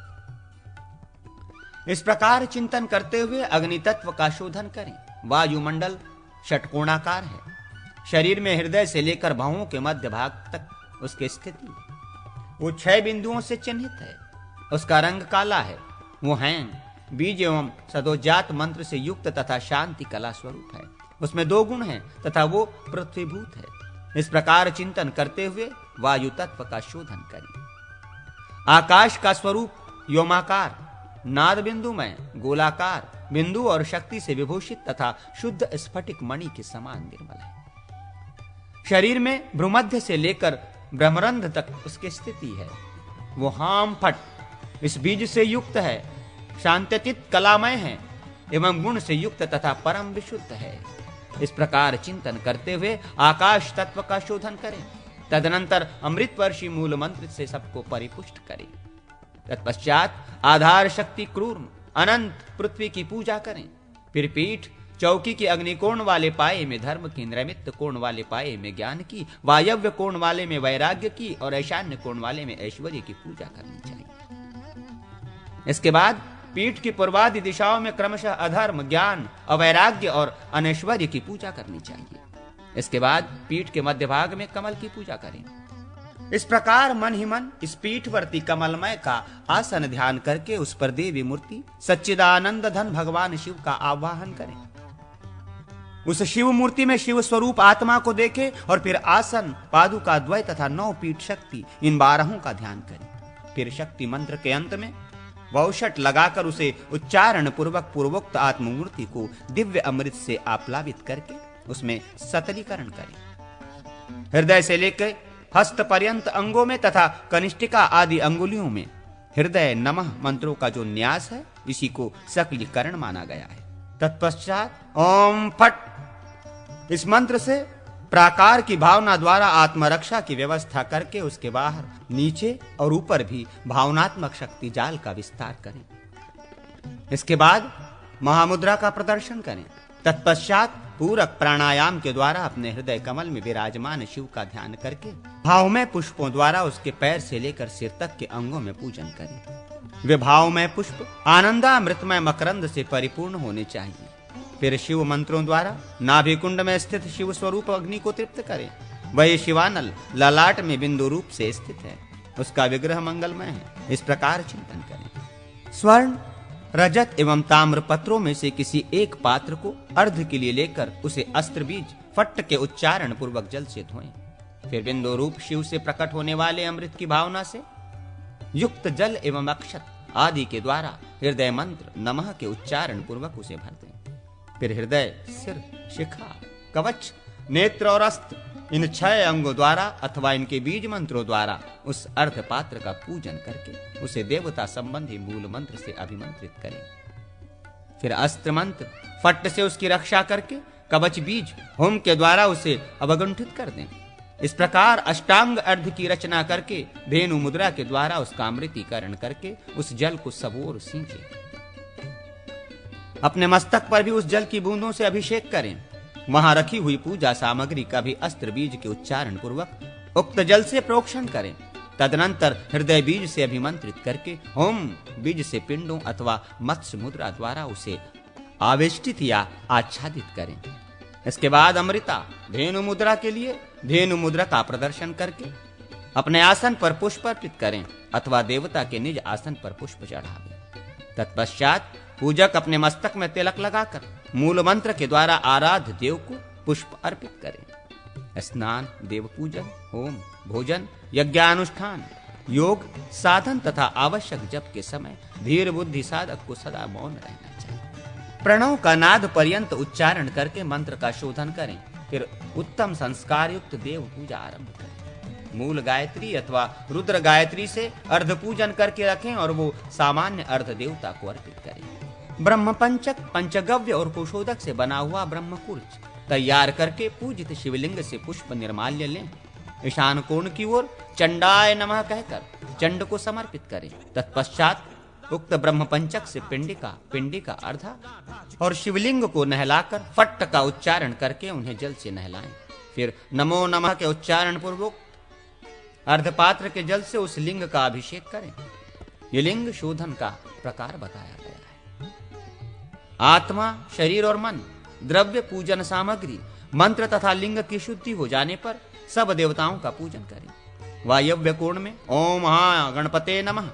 इस प्रकार चिंतन करते हुए अग्नि तत्व का शोधन करें। वायुमंडल षटकोणाकार है, शरीर में हृदय से लेकर भवों के मध्य भाग तक उसकी स्थिति, वो 6 बिंदुओं से चिन्हित है, उसका रंग काला है, वो हैं बीज एवं सदोजात मंत्र से युक्त तथा शांति कला स्वरूप है, उसमें 2 गुण हैं तथा वो पृथ्वीभूत है। इस प्रकार चिंतन करते हुए वायु तत्व का शोधन करें। आकाश का स्वरूप व्योमाकार, नाद बिंदुमय, गोलाकार, बिंदु और शक्ति से विभूषित तथा शुद्ध स्फटिक मणि के समान निर्मल है। शरीर में भ्रूमध्य से लेकर ब्रह्मरंध्र तक उसकी स्थिति है, वो हाम फट इस बीज से युक्त है, शांतचित कलामय है एवं गुण से युक्त तथा परम विशुद्ध है। इस प्रकार चिंतन करते हुए आकाश तत्व का शोधन करें। तदनंतर अमृत वर्षी मूल मंत्र से सबको परिपुष्ट करें। तत्पश्चात आधार शक्ति क्रूर अनंत पृथ्वी की पूजा करें। फिर पीठ चौकी के अग्निकोण वाले पाए में धर्म की, नैमित्त कोण वाले पाए में ज्ञान की, वायव्य कोण वाले में वैराग्य की और ईशान्य कोण वाले में ऐश्वर्य की पूजा करनी चाहिए। इसके बाद पीठ की पूर्वादि दिशाओं में क्रमशः अधर्म, ज्ञान, अवैराग्य और अनैश्वर्य की पूजा करनी चाहिए। इसके बाद पीठ के मध्य भाग में कमल की पूजा करें। इस प्रकार मन ही मन इस पीठवर्ती कमलमय का आसन ध्यान करके उस पर देवी मूर्ति सच्चिदानंद धन भगवान शिव का आवाहन करें। उस शिव मूर्ति में शिव स्वरूप आत्मा को देखें और फिर आसन, पादुका द्वय तथा 9 पीठ शक्ति इन 12 का ध्यान करें। फिर शक्ति मंत्र के अंत में वौषट लगाकर उसे उच्चारण पूर्वक पूर्वोक्त आत्ममूर्ति को दिव्य अमृत से आप्लावित करके उसमें सतलीकरण करें। हृदय से लेकर हस्त पर्यंत अंगों में तथा कनिष्ठिका आदि अंगुलियों में हृदय नमः मंत्रों का जो न्यास है, इसी को सकलीकरण माना गया है। तत्पश्चात ओम फट इस मंत्र से प्राकार की भावना द्वारा आत्मरक्षा की व्यवस्था करके उसके बाहर, नीचे और ऊपर भी भावनात्मक शक्ति जाल का विस्तार करें। इसके बाद महामुद्रा का प्रदर्शन करें। तत्पश्चात पूरक प्राणायाम के द्वारा अपने हृदय कमल में विराजमान शिव का ध्यान करके भावमय पुष्पों द्वारा उसके पैर से लेकर सिर तक के अंगों में पूजन करें। वे भावमय पुष्प आनंदामृतमय मकरंद से परिपूर्ण होने चाहिए। फिर शिव मंत्रों द्वारा नाभि कुंड में स्थित शिव स्वरूप अग्नि को तृप्त करें। वही शिवानल ललाट में बिंदु रूप से स्थित है, उसका विग्रह मंगलमय है। इस प्रकार चिंतन करें। स्वर्ण, रजत एवं ताम्र पत्रों में से किसी एक पात्र को अर्ध के लिए लेकर उसे अस्त्र बीज फट्ट के उच्चारण पूर्वक जल से धोएं। फिर बिंदु रूप शिव से प्रकट होने वाले अमृत की भावना से युक्त जल एवं अक्षत आदि के द्वारा हृदय मंत्र नमः के उच्चारण पूर्वक उसे भर दें। फिर हृदय, सिर, शिखा, कवच, नेत्र और अस्त्र इन 6 अंगों द्वारा अथवा इनके बीज मंत्रों द्वारा उस अर्ध पात्र का पूजन करके उसे देवता संबंधी मूल मंत्र से अभिमंत्रित करें। फिर अस्त्र मंत्र फट्ट से उसकी रक्षा करके कवच बीज होम के द्वारा उसे अवगुंठित कर दें। इस प्रकार अष्टांग अर्ध की रचना करके धेनु मुद्रा के द्वारा उसका अमृतीकरण करके उस जल को सबोर सींचे। अपने मस्तक पर भी उस जल की बूंदों से अभिषेक करें। वहां रखी हुई पूजा सामग्री का भी अस्त्र बीज के उच्चारण पूर्वक उक्त जल से प्रोक्षण करें। तदनंतर हृदय बीज से अभिमंत्रित करके होम बीज से पिंडों अथवा मत्स्य मुद्रा द्वारा उसे आवेष्टित या आच्छादित करें। इसके बाद अमृता धेनु मुद्रा के लिए धेनु मुद्रा का प्रदर्शन करके अपने आसन पर पुष्प अर्पित करें अथवा देवता के निज आसन पर पुष्प चढ़ावें। तत्पश्चात पूजक अपने मस्तक में तिलक लगाकर मूल मंत्र के द्वारा आराध्य देव को पुष्प अर्पित करें। स्नान, देव पूजन, होम, भोजन, यज्ञानुष्ठान, योग, साधन तथा आवश्यक जप के समय धीर बुद्धि साधक को सदा मौन रहना चाहिए। प्रणव का नाद पर्यंत उच्चारण करके मंत्र का शोधन करें। फिर उत्तम संस्कार युक्त देव पूजा आरंभ करें। मूल गायत्री अथवा रुद्र गायत्री से अर्ध पूजन करके रखें और वो सामान्य अर्ध देवता को अर्पित करें। ब्रह्म पंचक, पंचगव्य और कुशोदक से बना हुआ ब्रह्मकुर्च तैयार करके पूजित शिवलिंग से पुष्प निर्माल्य लें। ईशान कोण की ओर चंडाय नमः कहकर चंड को समर्पित करें। तत्पश्चात उक्त ब्रह्म पंचक से पिंडी का अर्धा और शिवलिंग को नहलाकर फट्ट का उच्चारण करके उन्हें जल से नहलाएं। फिर नमो नमः के उच्चारण पूर्वक अर्धपात्र के जल से उस लिंग का अभिषेक करें। ये लिंग शोधन का प्रकार बताया गया है। आत्मा, शरीर और मन, द्रव्य, पूजन सामग्री, मंत्र तथा लिंग की शुद्धि हो जाने पर सब देवताओं का पूजन करें। वायव्य कोण में ओम महा गणपते नमः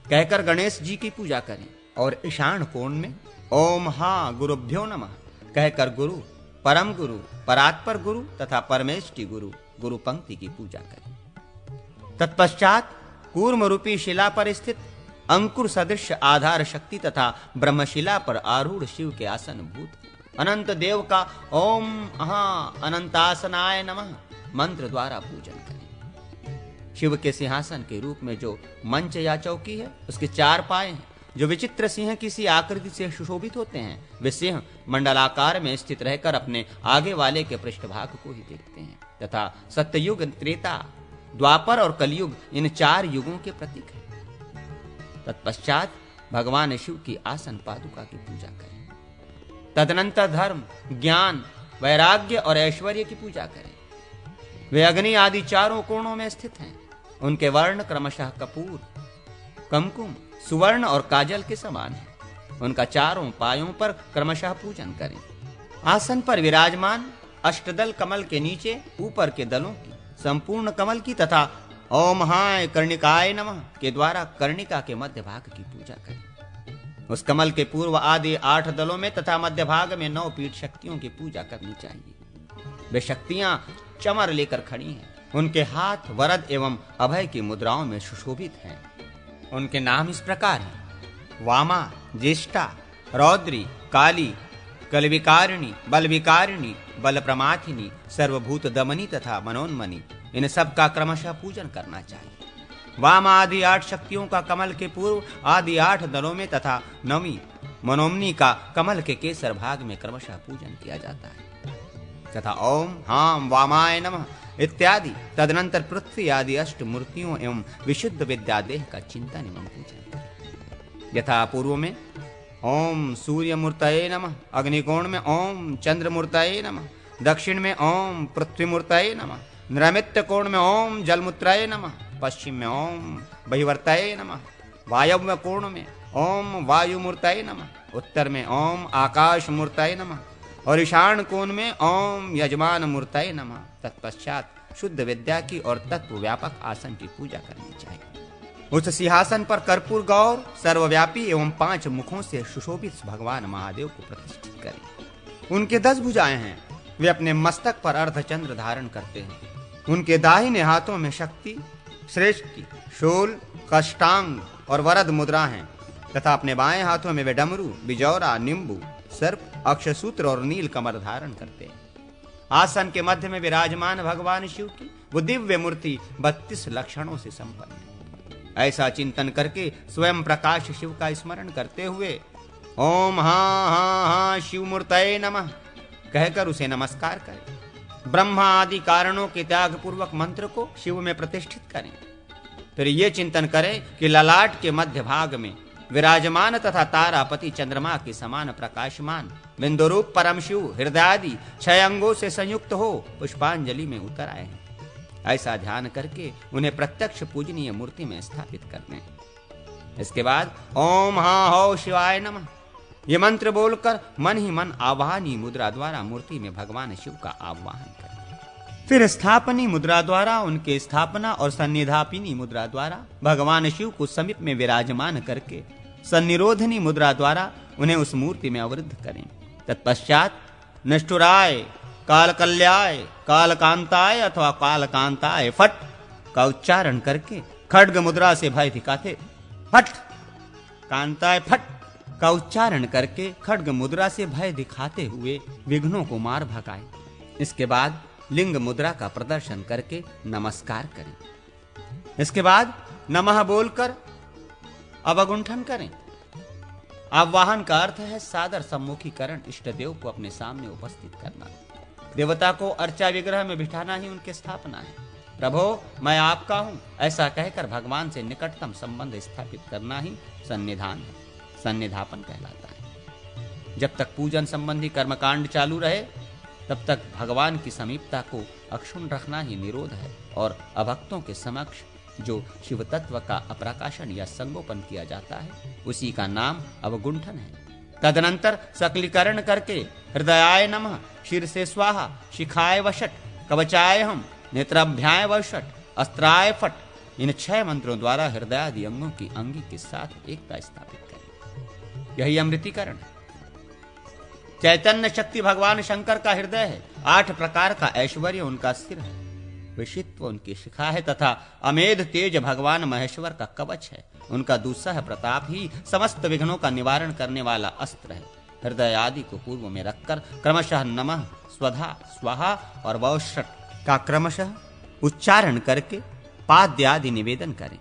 कहकर गणेश जी की पूजा करें और ईशान कोण में ओम हा गुरुभ्यो नमः कहकर गुरु, परम गुरु, परात्पर गुरु तथा परमेष्टि गुरु, गुरु पंक्ति की पूजा करें। तत्पश्चात कूर्म रूपी शिला पर स्थित अंकुर सदृश आधार शक्ति तथा ब्रह्मशिला पर आरूढ़ शिव के आसन भूत अनंत देव का ओम अहा अनंतासनाय नमः मंत्र द्वारा पूजन करें। शिव के सिंहासन के रूप में जो मंच या चौकी है, उसके 4 पाए हैं जो विचित्र सिंह की सी आकृति से सुशोभित होते हैं। वे सिंह मंडलाकार में स्थित रहकर अपने आगे वाले के पृष्ठभाग को ही देखते हैं तथा सत्ययुग, त्रेता, द्वापर और कलयुग इन 4 युगों के प्रतीक हैं। तत्पश्चात भगवान शिव की आसन पादुका की पूजा करें। तदनंतर धर्म, ज्ञान, वैराग्य और ऐश्वर्य की पूजा करें। वे अग्नि आदि 4 कोणों में स्थित हैं। उनके वर्ण क्रमशः कपूर, कुमकुम, सुवर्ण और काजल के समान है। उनका 4 पायों पर क्रमशः पूजन करें। आसन पर विराजमान अष्टदल कमल के नीचे ऊपर के दलों की, संपूर्ण कमल की तथा ओम हाय कर्णिकाय नमः के द्वारा कर्णिका के मध्य भाग की पूजा करें। उस कमल के पूर्व आदि 8 दलों में तथा मध्य भाग में 9 पीठ शक्तियों की पूजा करनी चाहिए। वे शक्तियां चमर लेकर खड़ी हैं। उनके हाथ वरद एवं अभय की मुद्राओं में सुशोभित हैं। उनके नाम इस प्रकार हैं: वामा, ज्येष्ठा, रौद्री, काली, कलविकारिणी, बलविकारिणी, बल प्रमाथिनी, सर्वभूत दमनी तथा मनोन्मनी। इन सब का क्रमशः पूजन करना चाहिए। वाम आदि 8 शक्तियों का कमल के पूर्व आदि 8 दलों में तथा नवमी मनोमनी का कमल के केसर भाग में क्रमशः पूजन किया जाता है तथा ओम हाम वामाय नमः इत्यादि तदनंतर पृथ्वी आदि 8 मूर्तियों एवं विशुद्ध विद्यादेह का चिंतन एवं पूजन। यथा पूर्व में ओम सूर्य मूर्तये नमः, अग्निकोण में ओम चंद्र मूर्तये नमः, दक्षिण में ओम पृथ्वी मूर्तये नमः, नैऋत्य कोण में ओम जलमूत्रये नमः, पश्चिम में ओम बहिवर्तये नमः, वायव्य कोण में ओम वायु मूर्तये नमः, उत्तर में ओम आकाश मूर्तये नमः और ईशान कोण में ओम यजमान मूर्तये नमः। तत्पश्चात शुद्ध विद्या की और तत्व व्यापक आसन की पूजा करनी चाहिए। उस सिंहासन पर कर्पूर गौर सर्वव्यापी एवं 5 मुखों से सुशोभित भगवान महादेव को प्रतिष्ठित करें। उनके 10 भुजाएं हैं। वे अपने मस्तक पर अर्धचंद्र धारण करते हैं। उनके दाहिने हाथों में शक्ति, श्रेष्ठी, शूल, कष्टांग और वरद मुद्रा हैं तथा अपने बाएं हाथों में वे डमरू, बिजौरा, निम्बू, सर्प, अक्षसूत्र और नील कमर धारण करते हैं। आसन के मध्य में विराजमान भगवान शिव की वो दिव्य मूर्ति 32 लक्षणों से संपन्न है। ऐसा चिंतन करके स्वयं प्रकाश शिव का स्मरण करते हुए ओम हा हा हा शिव मूर्तये नमः कहकर उसे नमस्कार करें। ब्रह्मा आदि कारणों के त्याग पूर्वक मंत्र को शिव में प्रतिष्ठित करें। फिर ये चिंतन करें कि ललाट के मध्य भाग में विराजमान तथा तारापति चंद्रमा के समान प्रकाशमान बिंदुरूप परम शिव हृदय आदि 6 अंगों से संयुक्त हो पुष्पांजलि में उतर आए हैं। ऐसा ध्यान करके उन्हें प्रत्यक्ष पूजनीय मूर्ति में स्थापित करते हैं। इसके बाद ओम हा हो शिवाय नमः ये मंत्र बोलकर मन ही मन आवाहनी मुद्रा द्वारा मूर्ति में भगवान शिव का आवाहन करें। फिर स्थापनी मुद्रा द्वारा उनके स्थापना और सन्निधापिनी मुद्रा द्वारा भगवान शिव को समीप में विराजमान करके सन्निरोधनी मुद्रा द्वारा उन्हें उस मूर्ति में अवरुद्ध करें। तत्पश्चात निष्ठुराय, कालकल्याय, कालकांताय अथवा कालकांताय फट का उच्चारण करके खड्ग मुद्रा से भय दिखाते फट कांताय फट का उच्चारण करके खड्ग मुद्रा से भय दिखाते हुए विघ्नों को मार भगाए। इसके बाद लिंग मुद्रा का प्रदर्शन करके नमस्कार करें। इसके बाद नमः बोलकर अवगुंठन करें। आवाहन का अर्थ है सादर सम्मुखीकरण, इष्ट देव को अपने सामने उपस्थित करना। देवता को अर्चा विग्रह में बिठाना ही उनकी स्थापना है। प्रभो मैं आपका हूं, ऐसा कहकर भगवान से निकटतम संबंध स्थापित करना ही सन्निधान है, सन्निधापन कहलाता है। जब तक पूजन संबंधी कर्मकांड चालू रहे तब तक भगवान की समीपता को अक्षुण्ण रखना ही निरोध है और अभक्तों के समक्ष जो शिव तत्व का अप्रकाशन या संगोपन किया जाता है उसी का नाम अवगुंठन है। तदनंतर सकलीकरण करके हृदयाय नमः, शीर से स्वाहा, शिखाय वषट, कवचाय हम, नेत्राभ्याय वषट, अस्त्राय फट, इन 6 मंत्रों द्वारा हृदयादि अंगों की अंगी के साथ एकता स्थापित करें। यही अमृतीकरण है। चैतन्य शक्ति भगवान शंकर का हृदय है, 8 प्रकार का ऐश्वर्य उनका सिर है, विशित्व उनकी शिखा है तथा अमेध तेज भगवान महेश्वर का कवच है। उनका दूसरा प्रताप ही समस्त विघ्नों का निवारण करने वाला अस्त्र है। हृदय आदि को पूर्व में रखकर क्रमशः नमः, स्वधा, स्वाहा और वौषट का क्रमशः उच्चारण करके पाद्य आदि निवेदन करें।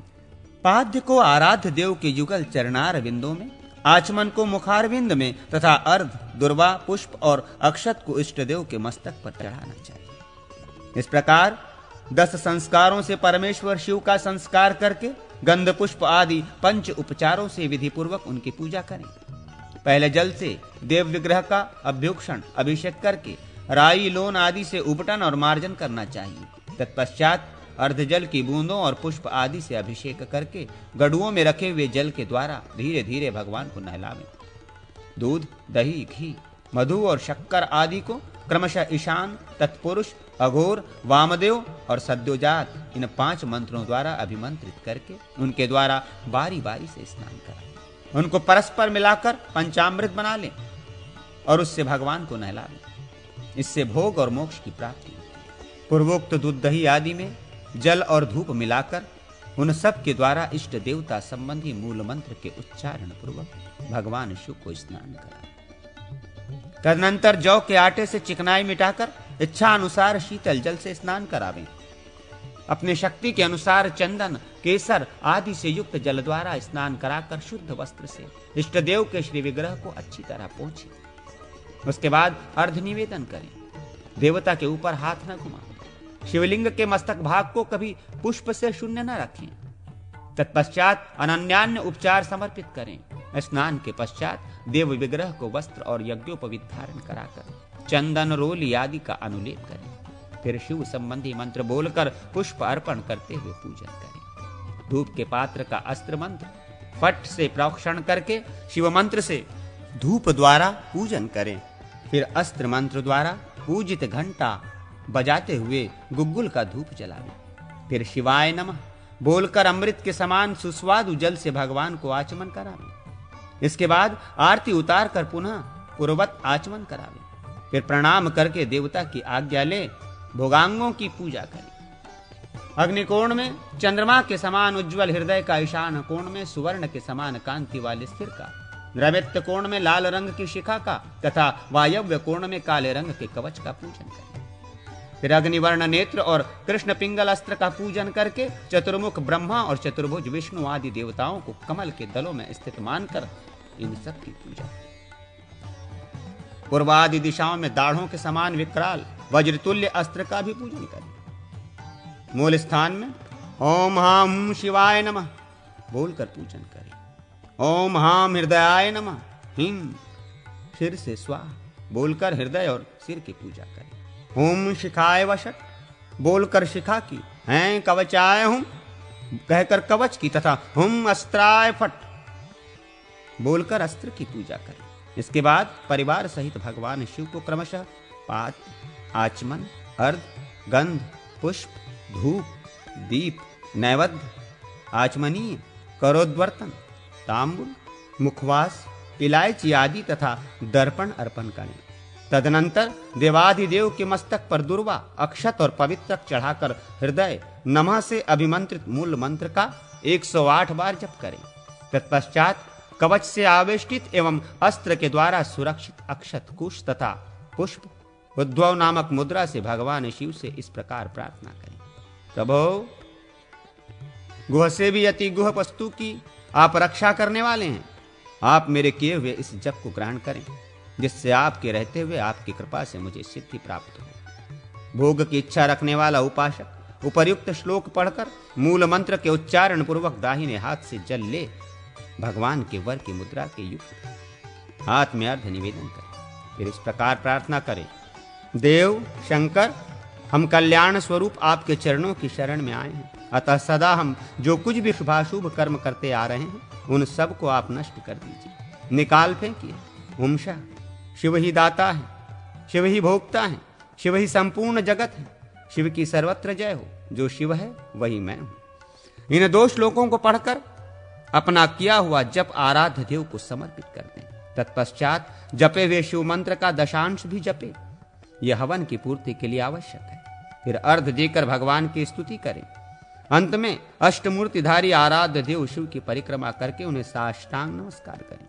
पाद्य को आराध्य देव के युगल चरणार बिंदों में, आचमन को मुखारविंद में तथा अर्ध, दुर्वा, पुष्प और अक्षत को इष्ट देव के मस्तक पर चढ़ाना चाहिए। इस प्रकार 10 संस्कारों से परमेश्वर शिव का संस्कार करके गंध पुष्प आदि 5 उपचारों से विधि पूर्वक उनकी पूजा करें। पहले जल से देव विग्रह का अभ्युक्षण अभिषेक करके राई, लोन आदि से उपटन और मार्जन करना चाहिए। तत्पश्चात अर्ध जल की बूंदों और पुष्प आदि से अभिषेक करके गड़ुओं में रखे हुए जल के द्वारा धीरे धीरे भगवान को नहलावें। दूध, दही, घी, मधु और शक्कर आदि को क्रमशः ईशान, तत्पुरुष, अघोर, वामदेव और सद्योजात इन 5 मंत्रों द्वारा अभिमंत्रित करके उनके द्वारा बारी बारी से स्नान कराएं। उनको परस्पर मिलाकर पंचामृत बना लें और उससे भगवान को नहलावें। इससे भोग और मोक्ष की प्राप्ति। पूर्वोक्त दूध, दही आदि में जल और धूप मिलाकर उन सब के द्वारा इष्ट देवता संबंधी मूल मंत्र के उच्चारण पूर्वक भगवान शिव को स्नान कराएं। तदनंतर जौ के आटे से चिकनाई मिटाकर इच्छा अनुसार शीतल जल से स्नान करावें। अपने शक्ति के अनुसार चंदन, केसर आदि से युक्त जल द्वारा स्नान कराकर शुद्ध वस्त्र से इष्ट देव के श्री विग्रह को अच्छी तरह पोंछें। उसके बाद अर्ध निवेदन करें। देवता के ऊपर हाथ न घुमाएं। शिवलिंग के मस्तक भाग को कभी पुष्प से शून्य न रखें। तत्पश्चात अनन्यान्य उपचार समर्पित करें। स्नान के पश्चात देव विग्रह को वस्त्र और यज्ञोपवीत धारण कराकर चंदन, रोली आदि का अनुलेप करें। फिर शिव संबंधी मंत्र बोलकर पुष्प अर्पण करते हुए पूजन करें। धूप के पात्र का अस्त्र मंत्र फट से प्रोक्षण करके शिव मंत्र से धूप द्वारा पूजन करें। फिर अस्त्र मंत्र द्वारा पूजित घंटा बजाते हुए गुग्गुल का धूप जलावें। फिर शिवाय नमः बोलकर अमृत के समान सुस्वादु जल से भगवान को आचमन करावें। इसके बाद आरती उतार कर पुनः पूर्ववत आचमन करावें। फिर प्रणाम करके देवता की आज्ञा ले भोगांगों की पूजा करें। अग्निकोण में चंद्रमा के समान उज्ज्वल हृदय का, ईशान कोण में सुवर्ण के समान कांति वाले सिर का, नैऋत्य कोण में लाल रंग की शिखा का तथा वायव्य कोण में काले रंग के कवच का पूजन करें। फिर अग्निवर्ण नेत्र और कृष्ण पिंगल अस्त्र का पूजन करके चतुर्मुख ब्रह्मा और चतुर्भुज विष्णु आदि देवताओं को कमल के दलों में स्थित मानकर इन सब की पूजा। पूर्वादि दिशाओं में दाढ़ों के समान विकराल वज्रतुल्य अस्त्र का भी पूजन करें। मूल स्थान में ओम हां शिवाय नमः बोलकर पूजन करें। ओम हां हृदयाय नमः, हिम सिर से स्वाहा बोलकर हृदय और सिर की पूजा करें। ओम शिखाय वषट बोलकर शिखा की, हैं कवचाय हूं कहकर कवच की तथा हुम अस्त्राय फट बोलकर अस्त्र की पूजा करें। इसके बाद परिवार सहित भगवान शिव को क्रमशः पाद्य, आचमन, अर्ध, गंध, पुष्प, धूप, दीप, नैवेद्य, आचमनीय, करोद्वर्तन, तांबुल, मुखवास, इलायची आदि तथा दर्पण अर्पण करें। तदनंतर देवाधिदेव के मस्तक पर दुर्वा, अक्षत और पवित्र चढ़ाकर हृदय नमः से अभिमंत्रित मूल मंत्र का 108 बार जप करें। तत्पश्चात कवच से आवेष्टित एवं अस्त्र के द्वारा सुरक्षित अक्षत, कुश तथा पुष्प उद्भव नामक मुद्रा से भगवान शिव से इस प्रकार प्रार्थना करें। प्रभो, गुह से भी अति गुह वस्तु की आप रक्षा करने वाले हैं। आप मेरे किए हुए इस जप को ग्रहण करें, जिससे आपके रहते हुए आपकी कृपा से मुझे सिद्धि प्राप्त हो। भोग की इच्छा रखने वाला उपासक उपर्युक्त श्लोक पढ़कर मूल मंत्र के उच्चारण पूर्वक दाहिने हाथ से जल ले भगवान के वर की मुद्रा के युक्त हाथ में अर्घ्य निवेदन करें। फिर इस प्रकार प्रार्थना करें, देव शंकर, हम कल्याण स्वरूप आपके चरणों की शरण में आए हैं, अतः सदा हम जो कुछ भी शुभाशुभ कर्म करते आ रहे हैं उन सब को आप नष्ट कर दीजिए, निकाल फेंकिए। उमशा शिव ही दाता है, शिव ही भोक्ता है, शिव ही संपूर्ण जगत है, शिव की सर्वत्र जय हो। जो शिव है वही मैं हूं। इन 2 श्लोकों को पढ़कर अपना किया हुआ जप आराध्य देव को समर्पित कर दें। तत्पश्चात जपे हुए शिव मंत्र का दशांश भी जपे, यह हवन की पूर्ति के लिए आवश्यक है। फिर अर्घ देकर भगवान की स्तुति करें। अंत में अष्टमूर्तिधारी आराध्य देव शिव की परिक्रमा करके उन्हें साष्टांग नमस्कार करें।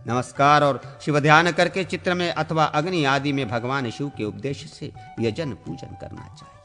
नमस्कार और शिव ध्यान करके चित्र में अथवा अग्नि आदि में भगवान शिव के उपदेश से यजन पूजन करना चाहिए।